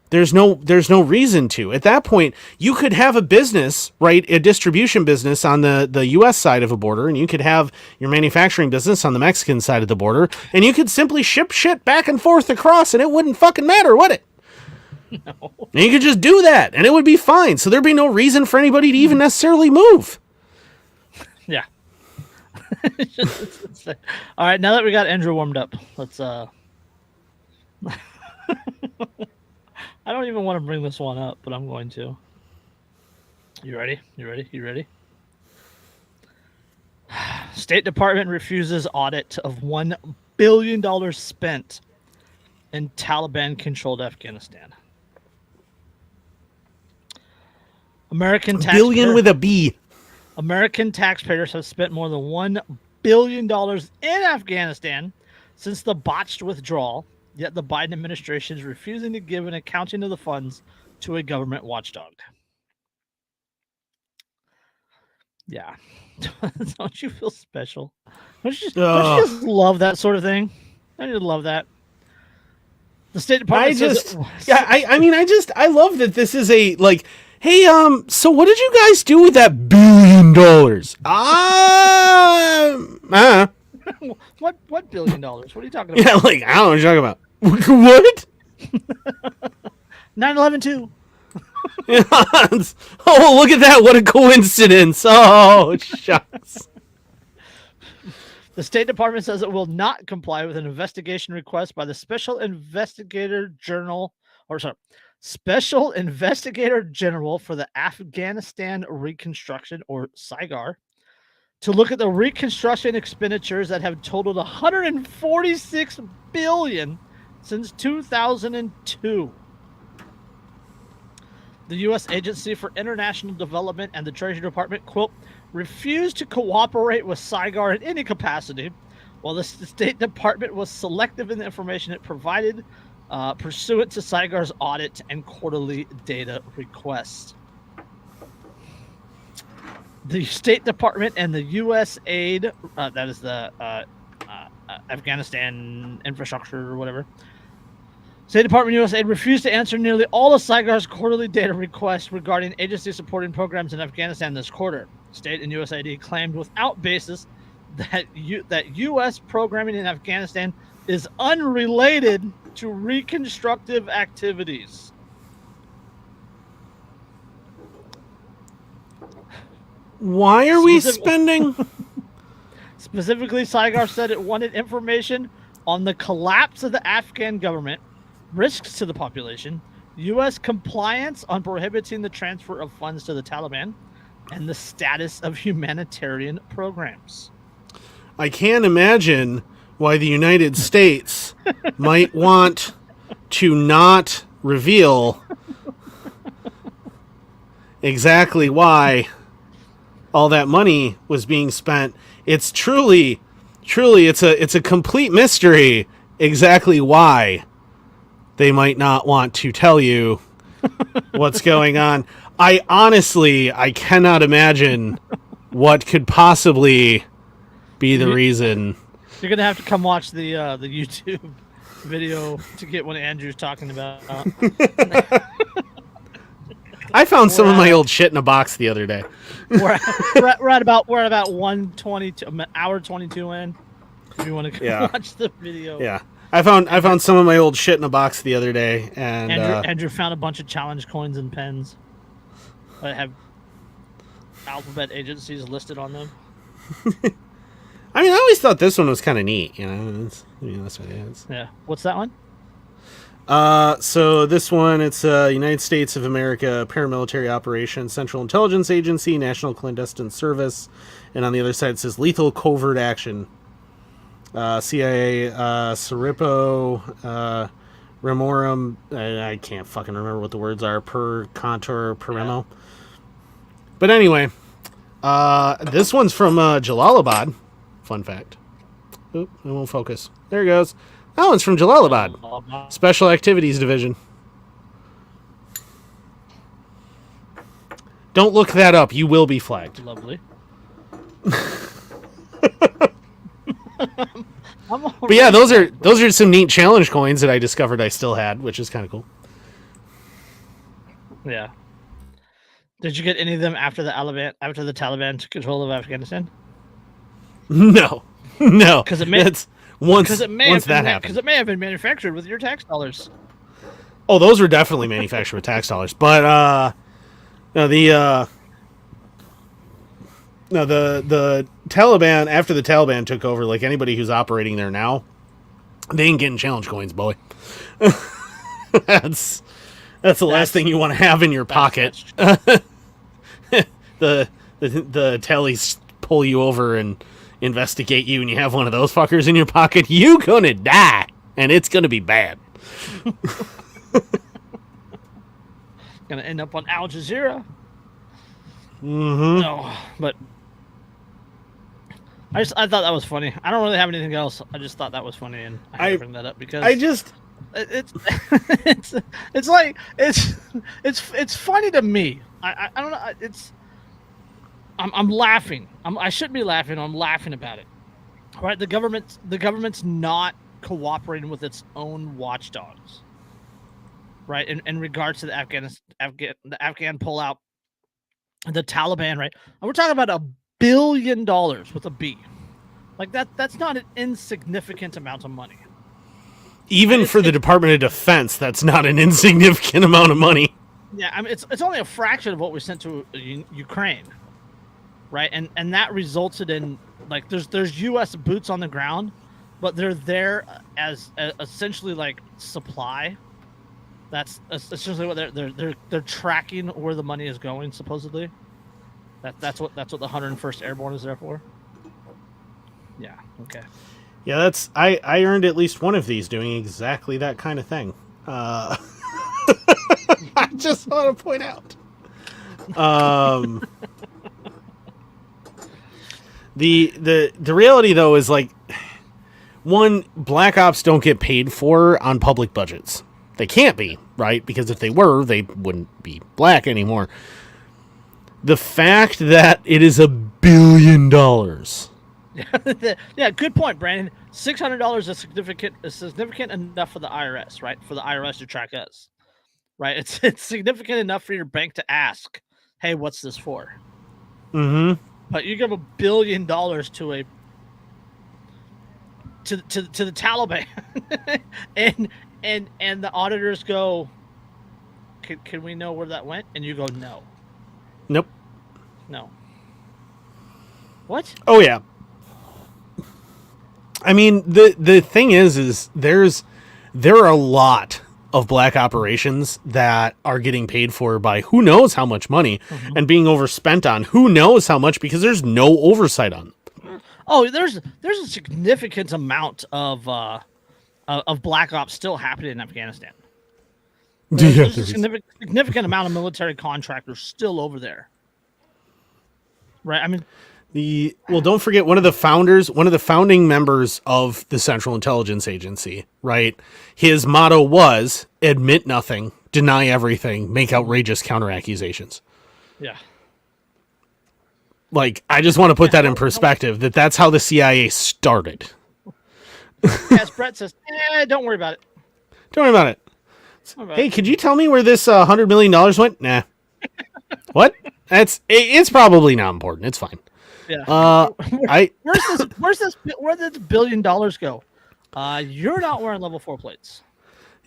There's no reason to. At that point, you could have a business, right, a distribution business on the U.S. side of a border, and you could have your manufacturing business on the Mexican side of the border, and you could simply ship shit back and forth across, and it wouldn't fucking matter, would it? No. And you could just do that, and it would be fine. So there'd be no reason for anybody to even necessarily move. Yeah. All right, now that we got Andrew warmed up, let's I don't even want to bring this one up, but I'm going to. You ready? State Department refuses audit of $1 billion spent in Taliban-controlled Afghanistan. Billion with a B. American taxpayers have spent more than $1 billion in Afghanistan since the botched withdrawal, yet the Biden administration is refusing to give an accounting of the funds to a government watchdog. Yeah. Don't you feel special? Don't you just love that sort of thing? Don't you love that? The State Department I love that this is a, like, hey, so what did you guys do with that $1 billion? What $1 billion? What are you talking about? Yeah, like, I don't know what you're talking about. What? 9/11 too. Oh, look at that. What a coincidence. Oh, shucks. The State Department says it will not comply with an investigation request by the Special Investigator General for the Afghanistan Reconstruction, or SIGAR, to look at the reconstruction expenditures that have totaled $146 billion since 2002. The U.S. Agency for International Development and the Treasury Department, quote, refused to cooperate with SIGAR in any capacity, while the State Department was selective in the information it provided pursuant to SIGAR's audit and quarterly data requests. The State Department and the USAID, that is the Afghanistan infrastructure or whatever, State Department USAID refused to answer nearly all of SIGAR's quarterly data requests regarding agency supporting programs in Afghanistan this quarter. State and USAID claimed without basis that U.S. programming in Afghanistan is unrelated to reconstructive activities. Why are we spending? Specifically, SIGAR said it wanted information on the collapse of the Afghan government, risks to the population, U.S. compliance on prohibiting the transfer of funds to the Taliban, and the status of humanitarian programs. I can't imagine why the United States might want to not reveal exactly why all that money was being spent. It's truly, it's a complete mystery exactly why they might not want to tell you what's going on. I cannot imagine what could possibly be the reason. You're gonna have to come watch the YouTube video to get what Andrew's talking about. I found some of my old shit in a box the other day. We're at about 1:22, hour 22 in. If you want to watch the video. Yeah. I found some of my old shit in a box the other day, and Andrew found a bunch of challenge coins and pens that have alphabet agencies listed on them. I mean, I always thought this one was kind of neat, you know. That's what it is. Yeah. What's that one? So this one, it's United States of America paramilitary operation, Central Intelligence Agency, National Clandestine Service, and on the other side it says lethal covert action. CIA, Siripo, Remorum, I can't fucking remember what the words are, per contour, peremo. Yeah. But anyway, this one's from Jalalabad. Fun fact. Oop, it won't focus. There it goes. That one's from Jalalabad. Special Activities Division. Don't look that up. You will be flagged. Lovely. But yeah, those are some neat challenge coins that I discovered I still had, which is kind of cool. Yeah. Did you get any of them after the Taliban took control of Afghanistan? No. Because it may have been manufactured with your tax dollars. Oh, those were definitely manufactured with tax dollars. But the Taliban, after the Taliban took over, like anybody who's operating there now, they ain't getting challenge coins, boy. That's the last thing you want to have in your pocket. The tellies pull you over and investigate you, and you have one of those fuckers in your pocket. You gonna die, and it's gonna be bad. Gonna end up on Al Jazeera. Mm-hmm. No, but I thought that was funny. I don't really have anything else. I just thought that was funny, and I had to bring that up because it's funny to me. I don't know. I'm laughing. I shouldn't be laughing. I'm laughing about it. Right? The government's not cooperating with its own watchdogs. Right? In regards to the Afghan pullout, the Taliban, right? And we're talking about $1 billion with a B. Like that's not an insignificant amount of money. Even for the Department of Defense, that's not an insignificant amount of money. Yeah, I mean it's only a fraction of what we sent to Ukraine, right? And that resulted in like there's U.S. boots on the ground, but they're there as essentially like supply. That's essentially what they're tracking where the money is going supposedly. That's what the 101st Airborne is there for. Yeah. Okay. Yeah, that's I earned at least one of these doing exactly that kind of thing. I just want to point out. The reality though is like, one, black ops don't get paid for on public budgets. They can't be, right? Because if they were, they wouldn't be black anymore. The fact that it is $1 billion. Yeah, good point, Brandon. $600 is significant enough for the IRS, right? For the IRS to track us, right? It's significant enough for your bank to ask, "Hey, what's this for?" Mm-hmm. But you give $1 billion to the Taliban, and the auditors go, "Can we know where that went?" And you go, "No, Nope. no." What? Oh yeah. I mean, the thing is there are a lot of black operations that are getting paid for by who knows how much money, and being overspent on who knows how much, because there's no oversight on them. Oh, there's a significant amount of black ops still happening in Afghanistan. There's a significant amount of military contractors still over there. Right? I mean, don't forget one of the founding members of the Central Intelligence Agency, right? His motto was admit nothing, deny everything, make outrageous counter-accusations. Yeah. Like, I just want to put that in perspective, that's how the CIA started. As Brett says, don't worry about it. Don't worry about it. Hey, could you tell me where this $100 million went? Nah. What? It's probably not important. It's fine. Yeah. Where did the $1 billion go? You're not wearing level 4 plates.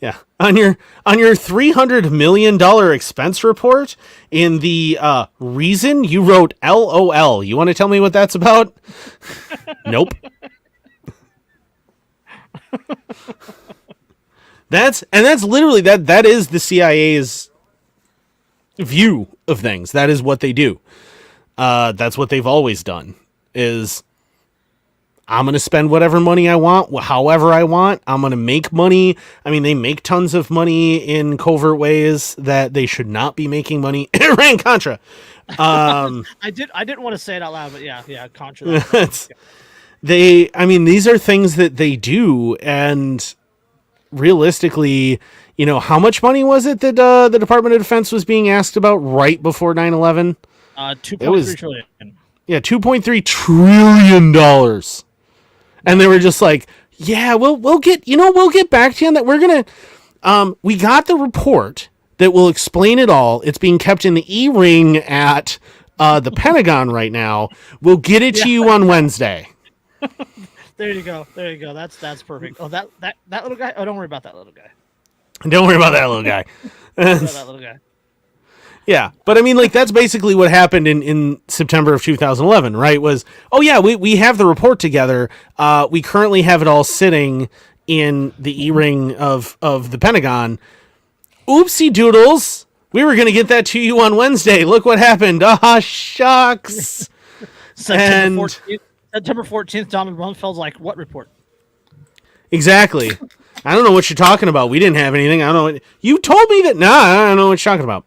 Yeah. On your $300 million expense report, in the reason you wrote LOL. You want to tell me what that's about? Nope. That's literally that is the CIA's view of things. That is what they do. That's what they've always done, is I'm going to spend whatever money I want, however I want. I'm going to make money. I mean, they make tons of money in covert ways that they should not be making money. Iran-Contra. I didn't want to say it out loud, but yeah, Contra. These are things that they do, and realistically, how much money was it that the Department of Defense was being asked about right before 9/11? $2.3 trillion. Yeah, $2.3 trillion. And they were just like, yeah, we'll get back to you on that. We're gonna we got the report that will explain it all. It's being kept in the E-ring at the Pentagon right now. We'll get it to you on Wednesday. There you go. That's perfect. Oh, that little guy. Oh, don't worry about that little guy. Don't worry about that little guy. That little guy. Yeah, but I mean, like, that's basically what happened in September of 2011, right? Was, oh yeah, we have the report together. We currently have it all sitting in the E-ring of the Pentagon. Oopsie doodles. We were going to get that to you on Wednesday. Look what happened. Ah, shucks. September 14th, Donald Rumsfeld's like, what report? Exactly. I don't know what you're talking about. We didn't have anything. I don't know. You told me that. Nah, I don't know what you're talking about.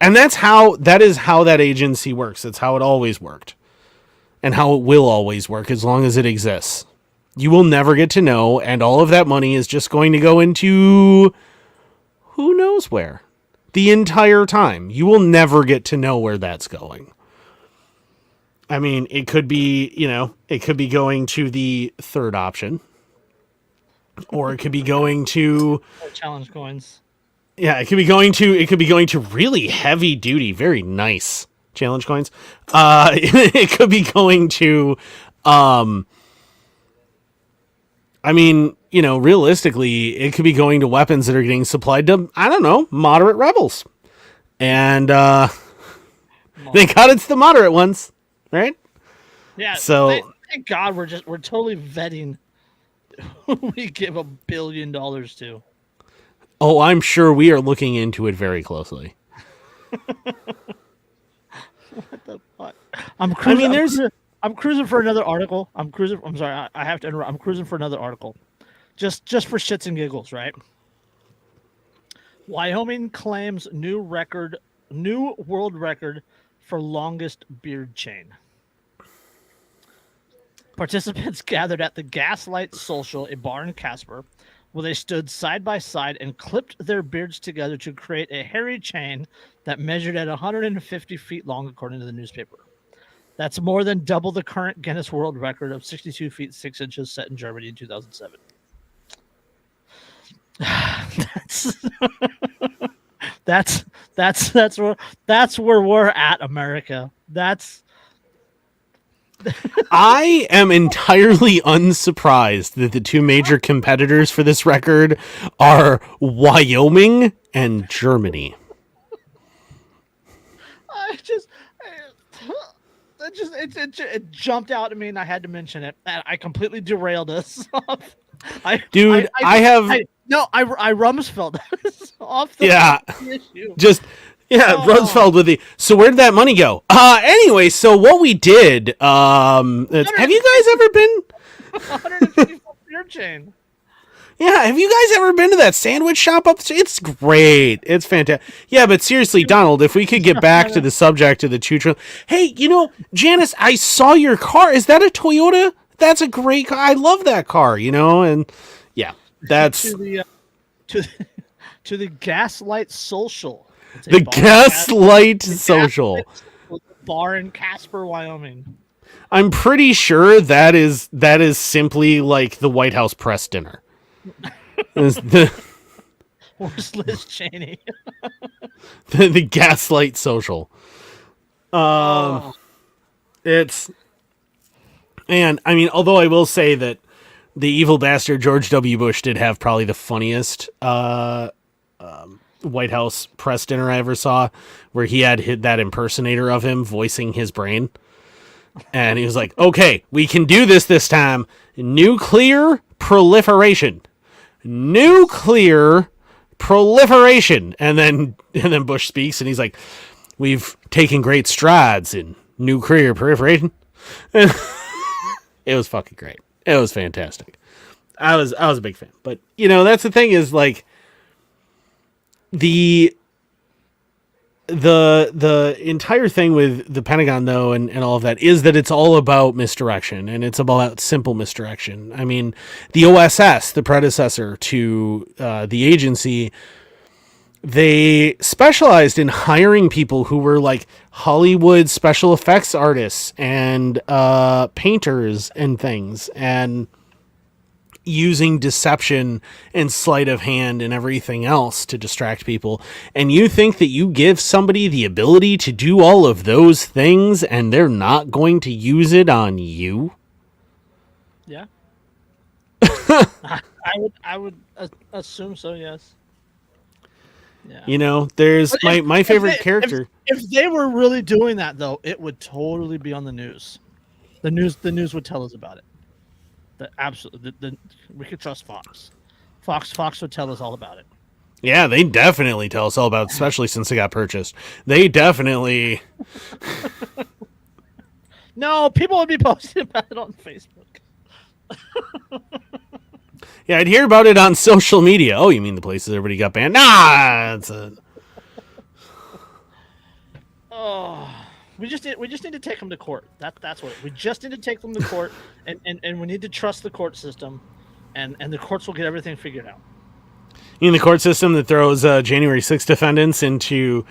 And that is how that agency works. That's how it always worked. And how it will always work as long as it exists. You will never get to know, and all of that money is just going to go into who knows where. The entire time. You will never get to know where that's going. I mean, it could be, it could be going to the third option, or it could be going to, challenge coins. yeah, it could be going to really heavy duty, very nice challenge coins. It could be going to, I mean, realistically, it could be going to weapons that are getting supplied to, I don't know, moderate rebels. And thank God it's the moderate ones, right? Yeah. So thank God we're totally vetting who we give $1 billion to. Oh, I'm sure we are looking into it very closely. What the fuck? I'm cruising. I'm cruising for another article. I'm sorry. I have to interrupt. I'm cruising for another article, just for shits and giggles, right? Wyoming claims new world record for longest beard chain. Participants gathered at the Gaslight Social, a bar in Casper, where they stood side by side and clipped their beards together to create a hairy chain that measured at 150 feet long, according to the newspaper. That's more than double the current Guinness World Record of 62 feet 6 inches set in Germany in 2007. That's where we're at, America. I am entirely unsurprised that the two major competitors for this record are Wyoming and Germany. It jumped out at me, and I had to mention it. And I completely derailed us off. I Rumsfeld off the issue. Rumsfeld with the. So where did that money go? Anyway, so what we did. Have you guys ever been? 150 beer chain. Yeah, have you guys ever been to that sandwich shop up? It's great. It's fantastic. Yeah, but seriously, Donald, if we could get back to the subject of the 2 trillion. Hey, Janice, I saw your car. Is that a Toyota? That's a great car. I love that car, and yeah, that's to the Gaslight Social. The Gaslight Social. Bar in Casper, Wyoming. I'm pretty sure that is simply like the White House press dinner. Where's Liz Cheney? the Gaslight Social. It's, and I mean, although I will say that the evil bastard George W. Bush did have probably the funniest White House press dinner I ever saw, where he had that impersonator of him voicing his brain. And he was like, okay, we can do this time. Nuclear proliferation. And then Bush speaks and he's like, we've taken great strides in nuclear proliferation. It was fucking great. It was fantastic. I was a big fan. But that's the thing, is like the entire thing with the Pentagon, though, and all of that, is that it's all about misdirection, and it's about simple misdirection. I mean, the OSS, the predecessor to the agency, they specialized in hiring people who were like Hollywood special effects artists and painters and things, and using deception and sleight of hand and everything else to distract people. And you think that you give somebody the ability to do all of those things and they're not going to use it on you? Yeah. I would assume so, yes. Yeah. There's my favorite character. If they were really doing that, though, it would totally be on the news. The news would tell us about it. We could trust Fox. Fox would tell us all about it. Yeah, they definitely tell us all about it, especially since they got purchased. They definitely. No, people would be posting about it on Facebook. Yeah, I'd hear about it on social media. Oh, you mean the places everybody got banned? Nah, it's a. Oh. We just need to take them to court. That's what we just need to take them to court, and we need to trust the court system, and the courts will get everything figured out. You mean the court system that throws January 6th defendants into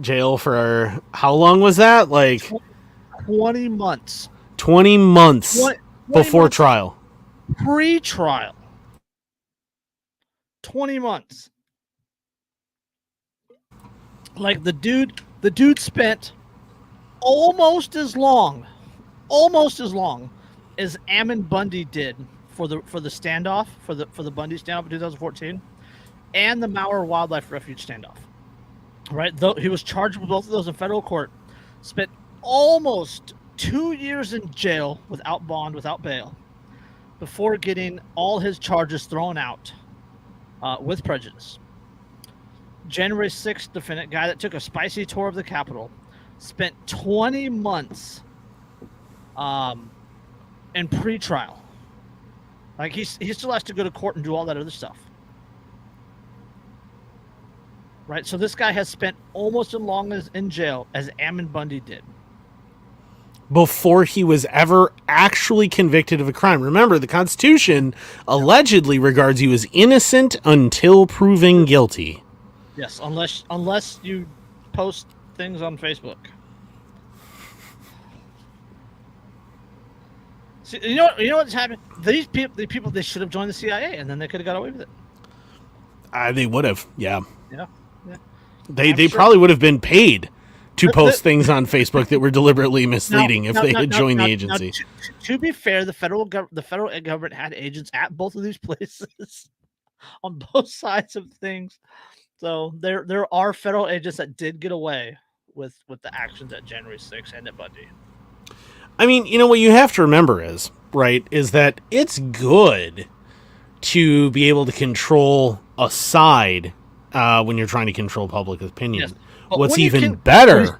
jail for how long was that? Like 20 months. 20 months 20 before months trial. Pre-trial. 20 months. Like the dude spent almost as long as Ammon Bundy did for the standoff for the Bundy standoff in 2014 and the Mauer Wildlife Refuge standoff. Right? Though he was charged with both of those in federal court, spent almost 2 years in jail without bond, without bail, before getting all his charges thrown out with prejudice. January 6th defendant, guy that took a spicy tour of the Capitol, spent 20 months in pre-trial. Like he still has to go to court and do all that other stuff. Right? So this guy has spent almost as long as in jail as Ammon Bundy did. Before he was ever actually convicted of a crime. Remember, the Constitution allegedly regards you as innocent until proven guilty. Yes, unless you post things on Facebook. See, you know what's happened? The people, they should have joined the CIA, and then they could have got away with it. They would have, yeah. Yeah. They probably would have been paid to post things on Facebook that were deliberately misleading if they had joined the agency. To be fair, the federal government had agents at both of these places on both sides of things. So there are federal agents that did get away with the actions at January 6th and at Bundy. I mean, you know what you have to remember is that it's good to be able to control a side when you're trying to control public opinion. Yes. What's even better?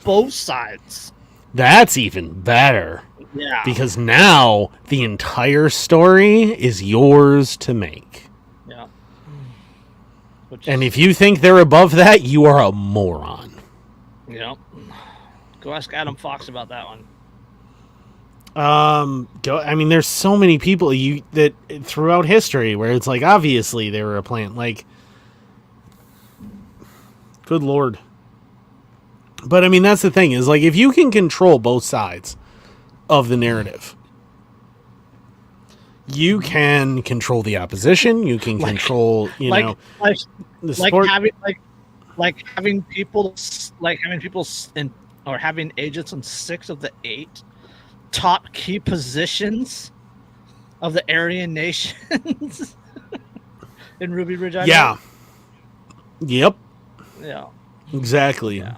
Both sides. That's even better. Yeah. Because now the entire story is yours to make. Yeah. And if you think they're above that, you are a moron. Yeah. Go ask Adam Fox about that one. I mean, there's so many people that throughout history where it's like obviously they were a plant. Like, good Lord. But I mean, that's the thing is like if you can control both sides of the narrative, you can control the opposition. You can control, having people or having agents on 6 of the 8 top key positions of the Aryan nations in Ruby Ridge. Yeah. Yep. Yeah. Exactly. Yeah.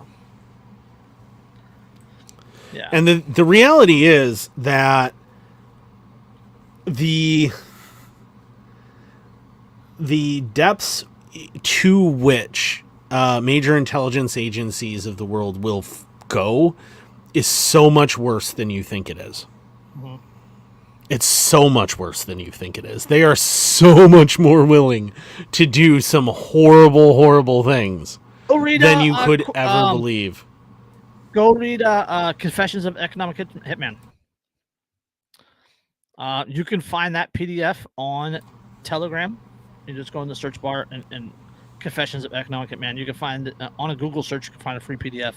Yeah. And the reality is that the depths to which major intelligence agencies of the world will go is so much worse than you think it is. Mm-hmm. It's so much worse than you think it is. They are so much more willing to do some horrible, horrible things than you could ever believe. Go read Confessions of Economic Hitman. You can find that PDF on Telegram. You just go in the search bar and Confessions of Economic Hitman. You can find on a Google search. You can find a free PDF.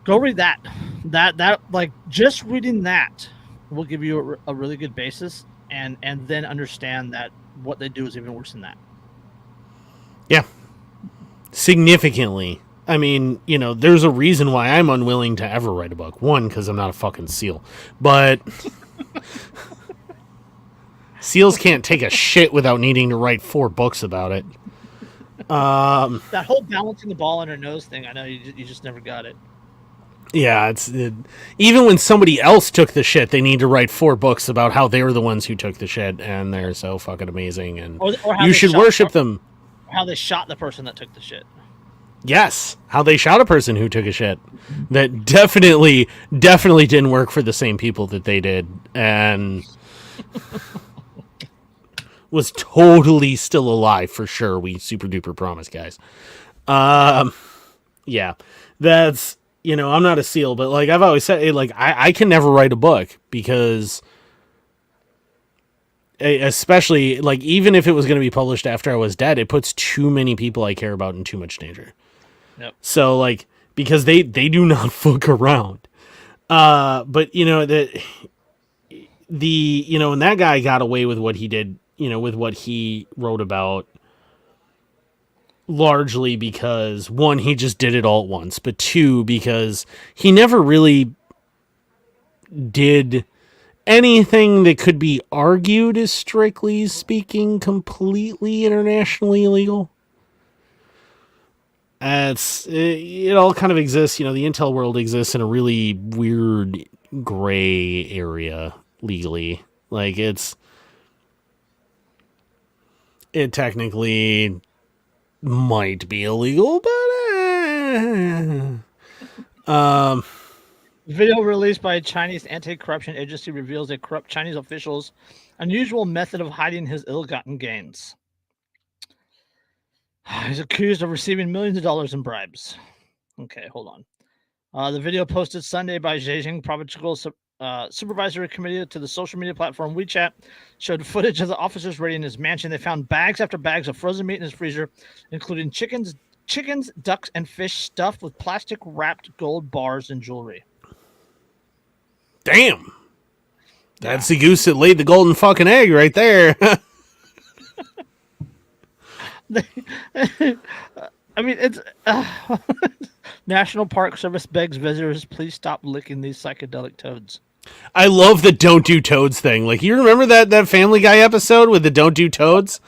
Go read that. That like just reading that will give you a really good basis, and then understand that what they do is even worse than that. Yeah, significantly. I mean, there's a reason why I'm unwilling to ever write a book. One, because I'm not a fucking SEAL, but SEALs can't take a shit without needing to write 4 books about it. That whole balancing the ball on her nose thing, I know you just never got it. Yeah, even when somebody else took the shit, they need to write 4 books about how they were the ones who took the shit, and they're so fucking amazing, and or you should worship them. How they shot the person that took the shit. Yes, how they shot a person who took a shit. That definitely didn't work for the same people that they did, and was totally still alive for sure. We super duper promise, guys. Yeah, that's. I'm not a SEAL, but like I've always said, like I can never write a book because, especially like even if it was going to be published after I was dead, it puts too many people I care about in too much danger. Yep. So like because they do not fuck around, But and that guy got away with what he did, with what he wrote about, largely because, one, he just did it all at once, but two, because he never really did anything that could be argued as, strictly speaking, completely internationally illegal. It all kind of exists. The intel world exists in a really weird gray area legally. Like, it technically might be illegal, but Video released by a Chinese anti-corruption agency reveals a corrupt Chinese official's unusual method of hiding his ill-gotten gains. He's accused of receiving millions of dollars in bribes. Okay, hold on. The video posted Sunday by Zhejiang Provincial Supervisory Committee to the social media platform WeChat showed footage of the officers raiding his mansion. They found bags after bags of frozen meat in his freezer, including chickens, ducks, and fish stuffed with plastic-wrapped gold bars and jewelry. Damn. That's the goose that laid the golden fucking egg right there. I mean, it's National Park Service begs visitors, please stop licking these psychedelic toads. I love the don't do toads thing. Like, you remember that Family Guy episode with the don't do toads?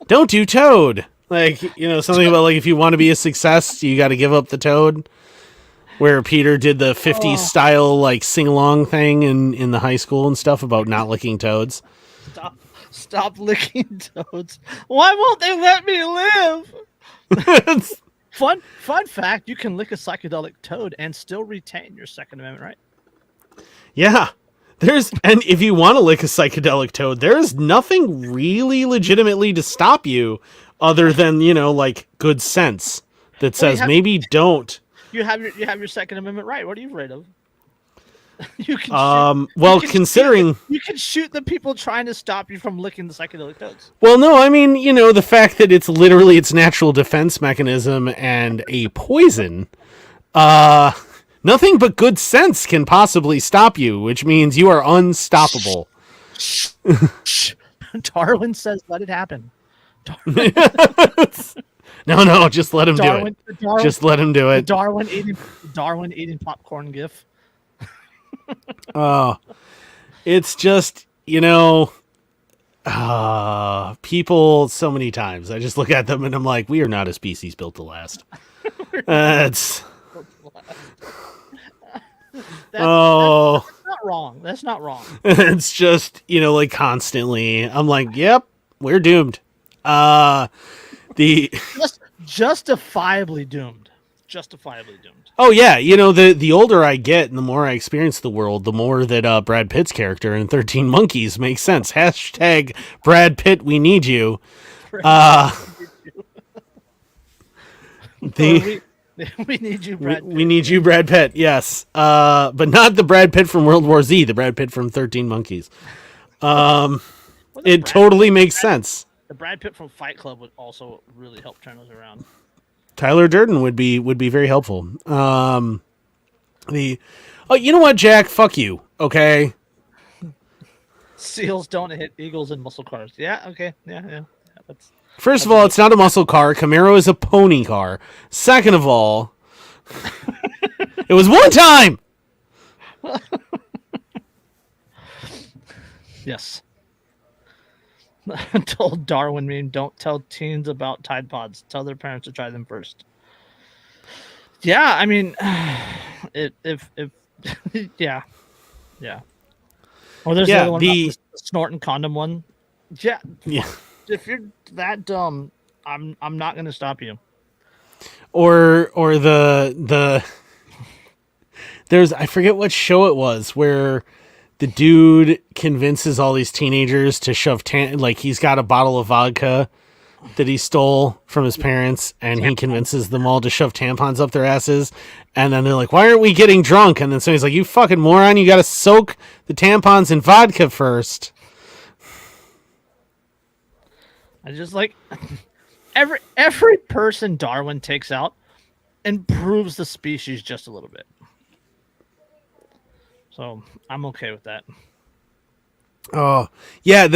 Don't do toad. Like, something about, like, if you want to be a success, you got to give up the toad. Where Peter did the 50s style, like, sing-along thing in the high school and stuff about not licking toads. Stop licking toads. Why won't they let me live? Fun fact, you can lick a psychedelic toad and still retain your Second Amendment right. Yeah. And if you want to lick a psychedelic toad, there's nothing really legitimately to stop you other than, like, good sense that says maybe don't. You have your Second Amendment right. What are you afraid of? You can considering you can shoot the people trying to stop you from licking the psychedelic toads. Well, no, I mean, the fact that it's literally its natural defense mechanism and a poison, nothing but good sense can possibly stop you, which means you are unstoppable. Darwin says, let it happen. No, just let him do it. Just let him do it. Darwin eating popcorn gif. It's just, people so many times. I just look at them and I'm like, we are not a species built to last. That's not wrong. That's not wrong. It's just, like, constantly. I'm like, yep, we're doomed. Justifiably doomed. Oh yeah, the older I get and the more I experience the world, the more that Brad Pitt's character in 13 Monkeys makes sense. Hashtag Brad Pitt, we need you. We need you, Brad Pitt. We need you, Brad Pitt, yes. But not the Brad Pitt from World War Z, the Brad Pitt from 13 Monkeys. It totally makes sense. The Brad Pitt from Fight Club would also really help turn those around. Tyler Durden would be very helpful. You know what, Jack? Fuck you. Okay. Seals don't hit eagles in muscle cars. Yeah. Okay. Yeah. First of all, it's not a muscle car. Camaro is a pony car. Second of all, it was one time. Yes. Told Darwin meme, don't tell teens about Tide Pods. Tell their parents to try them first. Yeah, I mean, yeah. Or there's the other one, the snorting condom one. Yeah. If you're that dumb, I'm not gonna stop you. Or the there's, I forget what show it was, where the dude convinces all these teenagers to shove like, he's got a bottle of vodka that he stole from his parents, and he convinces them all to shove tampons up their asses, and then they're like, why aren't we getting drunk? And then somebody's like, you fucking moron, you gotta soak the tampons in vodka first. I just like every person Darwin takes out improves the species just a little bit. So I'm okay with that. Oh, yeah.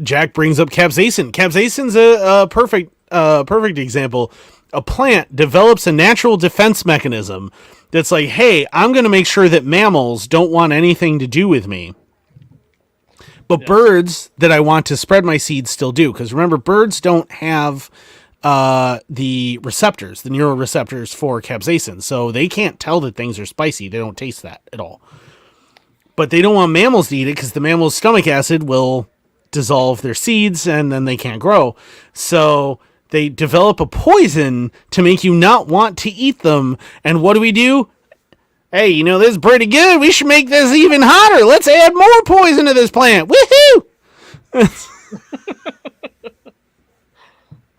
Jack brings up capsaicin. Capsaicin's a perfect example. A plant develops a natural defense mechanism that's like, hey, I'm going to make sure that mammals don't want anything to do with me. But birds that I want to spread my seeds still do. Because remember, birds don't have the receptors, the neuroreceptors for capsaicin. So they can't tell that things are spicy. They don't taste that at all. But they don't want mammals to eat it because the mammal's stomach acid will dissolve their seeds and then they can't grow. So they develop a poison to make you not want to eat them. And what do? Hey, you know, this is pretty good. We should make this even hotter. Let's add more poison to this plant. Woohoo!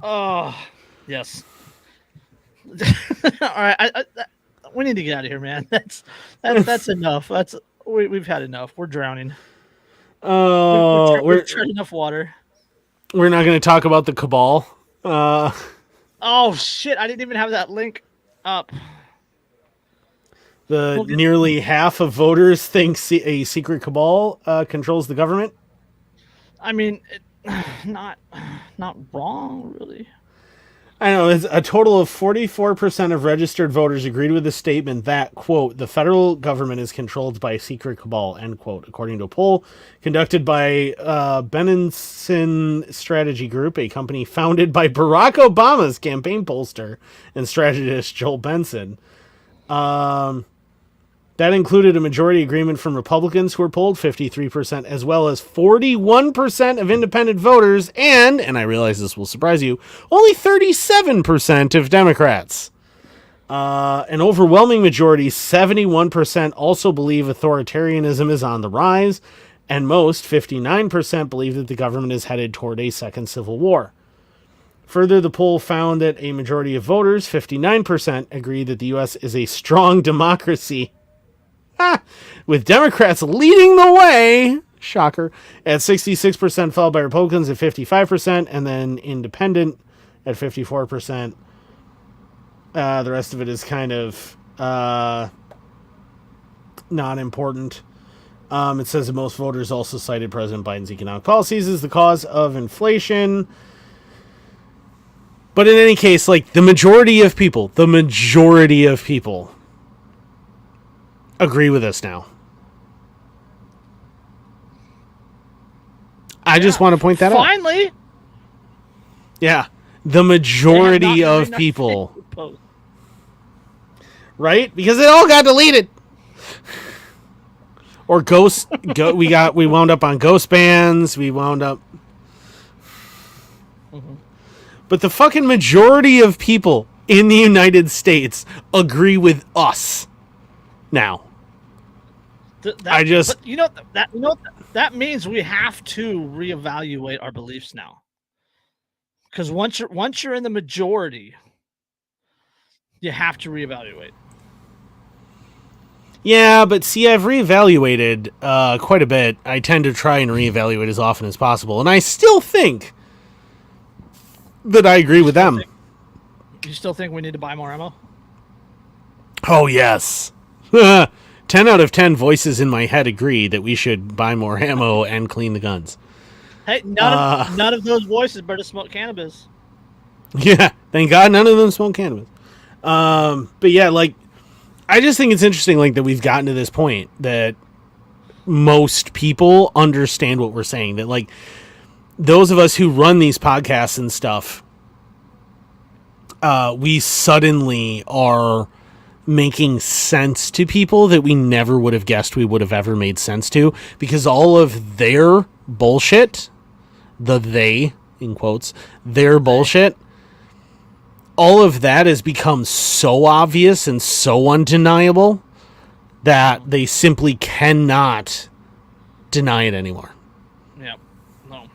Oh, yes. All right, we need to get out of here, man. That's enough. We've had enough. We're drowning. Oh, we've tried enough water. We're not going to talk about the cabal. Oh shit! I didn't even have that link up. Nearly half of voters think a secret cabal controls the government. I mean, not wrong, really. I know, it's a total of 44% of registered voters agreed with the statement that, quote, the federal government is controlled by a secret cabal, end quote, according to a poll conducted by Benenson Strategy Group, a company founded by Barack Obama's campaign pollster and strategist Joel Benson. That included a majority agreement from Republicans who were polled, 53%, as well as 41% of independent voters, and I realize this will surprise you, only 37% of Democrats. An overwhelming majority, 71%, also believe authoritarianism is on the rise, and most, 59%, believe that the government is headed toward a second civil war. Further, the poll found that a majority of voters, 59%, agree that the U.S. is a strong democracy, with Democrats leading the way, shocker, at 66%, followed by Republicans at 55%, and then independent at 54%. The rest of it is kind of not important. It says that most voters also cited President Biden's economic policies as the cause of inflation. But in any case, like, the majority of people agree with us now. I just want to point that out. Finally! Yeah. The majority of people. Right? Because it all got deleted. Or we wound up on ghost bans. We wound up. Mm-hmm. But the fucking majority of people in the United States agree with us now. But that means we have to reevaluate our beliefs now. Because once you're in the majority, you have to reevaluate. Yeah, but see, I've reevaluated quite a bit. I tend to try and reevaluate as often as possible, and I still think that I agree with them. You still think we need to buy more ammo? Oh, yes. 10 out of 10 voices in my head agree that we should buy more ammo and clean the guns. Hey, none of those voices better smoke cannabis. Yeah, thank God none of them smoke cannabis. But yeah, like, I just think it's interesting, like, that we've gotten to this point that most people understand what we're saying. That, like, those of us who run these podcasts and stuff, we suddenly are making sense to people that we never would have guessed we would have ever made sense to, because all of their bullshit, they, in quotes, their bullshit, all of that has become so obvious and so undeniable that they simply cannot deny it anymore. Yeah. No.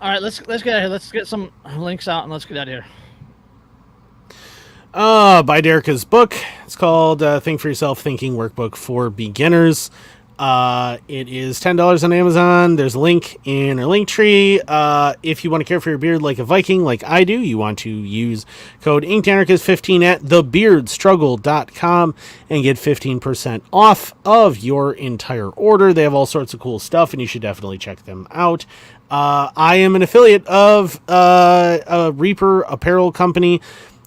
All right, let's get out of here. Let's get some links out and let's get out of here. By Derica's book. It's called Think for Yourself, Thinking Workbook for Beginners. It is $10 on Amazon. There's a link in our link tree. If you want to care for your beard like a Viking, like I do, you want to use code InkedAnarchist15 at thebeardstruggle.com and get 15% off of your entire order. They have all sorts of cool stuff, and you should definitely check them out. I am an affiliate of a Reaper apparel company.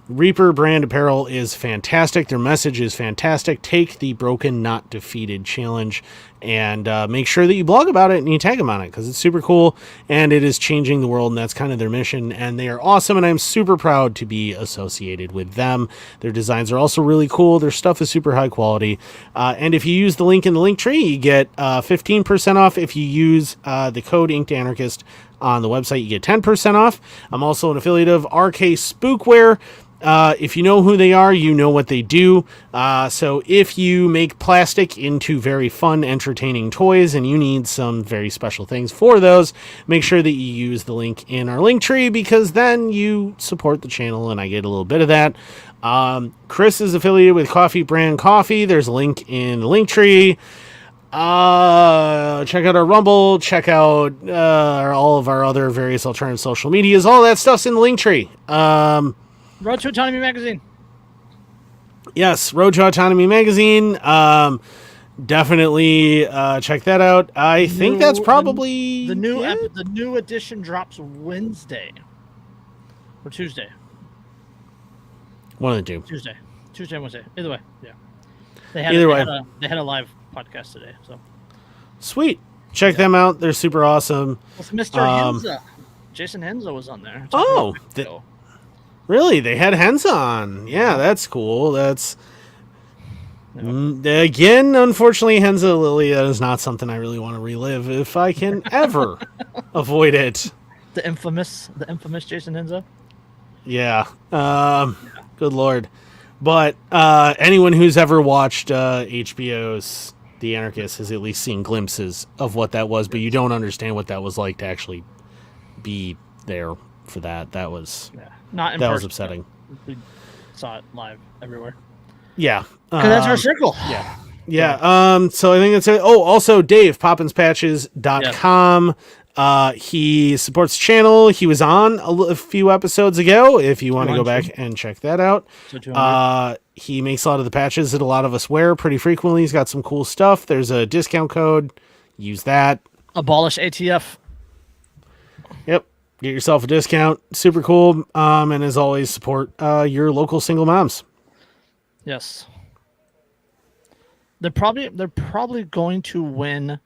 Reaper brand apparel is fantastic. Their message is fantastic. Take the Broken Not Defeated challenge and make sure that you blog about it and you tag them on it because it's super cool and it is changing the world, and that's kind of their mission, and they are awesome, and I'm super proud to be associated with them. Their designs are also really cool. Their stuff is super high quality, and if you use the link in the link tree, you get 15% off. If you use the code Inked Anarchist on the website, you get 10% off. I'm also an affiliate of RK Spookware. If you know who they are, you know what they do. So if you make plastic into very fun, entertaining toys and you need some very special things for those, make sure that you use the link in our link tree because then you support the channel and I get a little bit of that. Chris is affiliated with Coffee Brand Coffee. There's a link in the link tree. Check out our Rumble, check out all of our other various alternative social medias. All that stuff's in the link tree. Road to Autonomy magazine. Yes, Road to Autonomy magazine. Definitely check that out. I think that's probably the new edition drops Wednesday or Tuesday. One of the two. Tuesday and Wednesday. Either way, yeah. They had a live podcast today, so sweet. Check them out. They're super awesome. It's Mr. Henza. Jason Henza was on there. Really? They had Henza on. Yeah, that's cool. That's again, unfortunately, Henza Lily, that is not something I really want to relive if I can ever avoid it. The infamous Jason Henza. Yeah. Good Lord. But anyone who's ever watched HBO's The Anarchist has at least seen glimpses of what that was, but you don't understand what that was like to actually be there for that. That was not in that person, was upsetting. We saw it live everywhere. Yeah. Because that's our circle. Yeah. So I think that's it. Oh, also Dave, popinspatches.com. He supports the channel. He was on a few episodes ago. If you want to go back and check that out. He makes a lot of the patches that a lot of us wear pretty frequently. He's got some cool stuff. There's a discount code. Use that. Abolish ATF. Yep. Get yourself a discount. Super cool. And as always, support your local single moms. Yes. They're probably going to win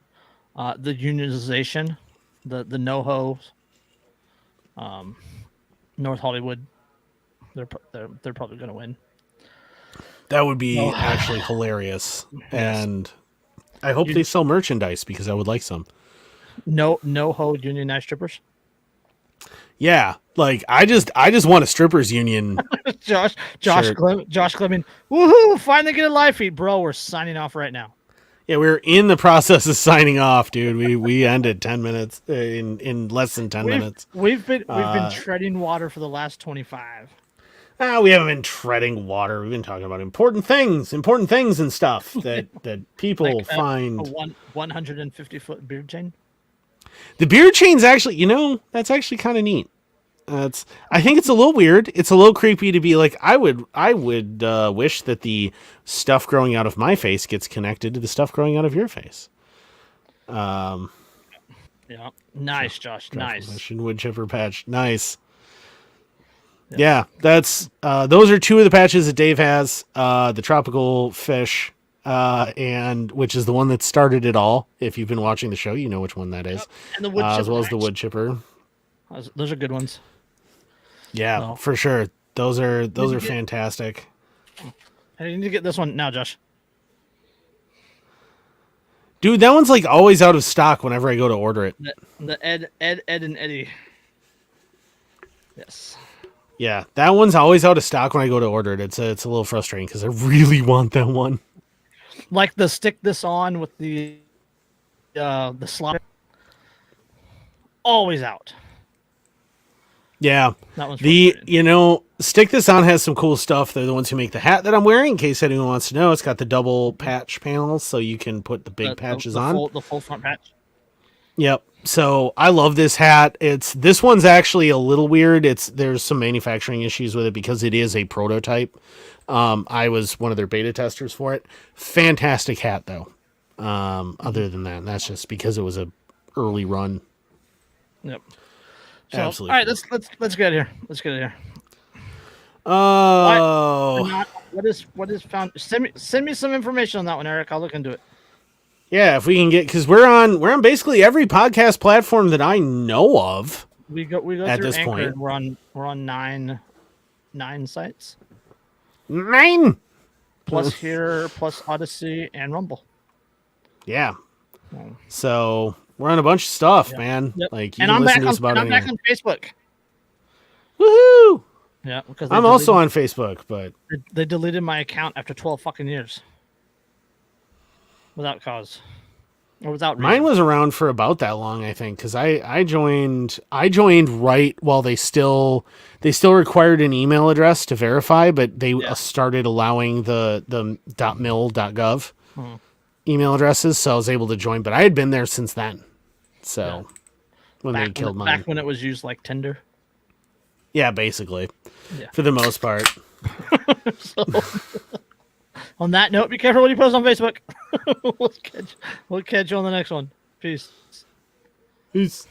the unionization, the NoHo, North Hollywood. They're probably going to win. That would be actually hilarious, and I hope they sell merchandise because I would like some. NoHo unionized strippers. Yeah, like I just want a strippers union. Josh Clement. Woohoo! Finally get a live feed, bro. We're signing off right now. Yeah, we're in the process of signing off, dude. We ended 10 minutes in less than 10 minutes. We've been treading water for the last 25. We haven't been treading water. We've been talking about important things and stuff that people like find. A 150-foot beard chain. The beard chain's actually, that's actually kind of neat. I think it's a little weird. It's a little creepy to be like, I would wish that the stuff growing out of my face gets connected to the stuff growing out of your face. Yeah. Nice, Josh. Nice. Wood chipper patch. Nice. Yeah, that's those are two of the patches that Dave has. The tropical fish, and which is the one that started it all. If you've been watching the show, you know which one that is. And the wood chipper as well as the wood chipper. Those are good ones. Yeah, for sure. Those are fantastic. I need to get this one now, Josh. Dude, that one's like always out of stock whenever I go to order it. The Ed and Eddie. Yes. Yeah, that one's always out of stock when I go to order it. It's a little frustrating because I really want that one. Like the stick this on with the slot. Always out. That one's frustrating. Stick This On has some cool stuff. They're the ones who make the hat that I'm wearing. In case anyone wants to know, it's got the double patch panels, so you can put the big patches on. The full front patch. Yep. So I love this hat. This one's actually a little weird. There's some manufacturing issues with it because it is a prototype. I was one of their beta testers for it. Fantastic hat though. Other than that, that's just because it was a early run. Yep. So, Absolutely. All right, let's get it here. Let's get it here. Oh. What is found? Send me some information on that one, Eric. I'll look into it. Yeah, if we can get, because we're on basically every podcast platform that I know of. We go at through this Anchor, point. and we're on nine sites. 9 plus here, plus Odyssey and Rumble. Yeah. So we're on a bunch of stuff, man. Yep. Like you and can I'm listen back to us on, about I'm anything. back on Facebook. Woohoo! Yeah, because I'm also on Facebook, but they deleted my account after 12 fucking years without cause or without reason. Mine was around for about that long, I think, because I joined right while they still required an email address to verify, but they started allowing the .mil.gov email addresses, so I was able to join. But I had been there since then, so when they killed mine, back when it was used like Tinder. Yeah, basically, for the most part. So, on that note, be careful what you post on Facebook. We'll catch you on the next one. Peace. Peace.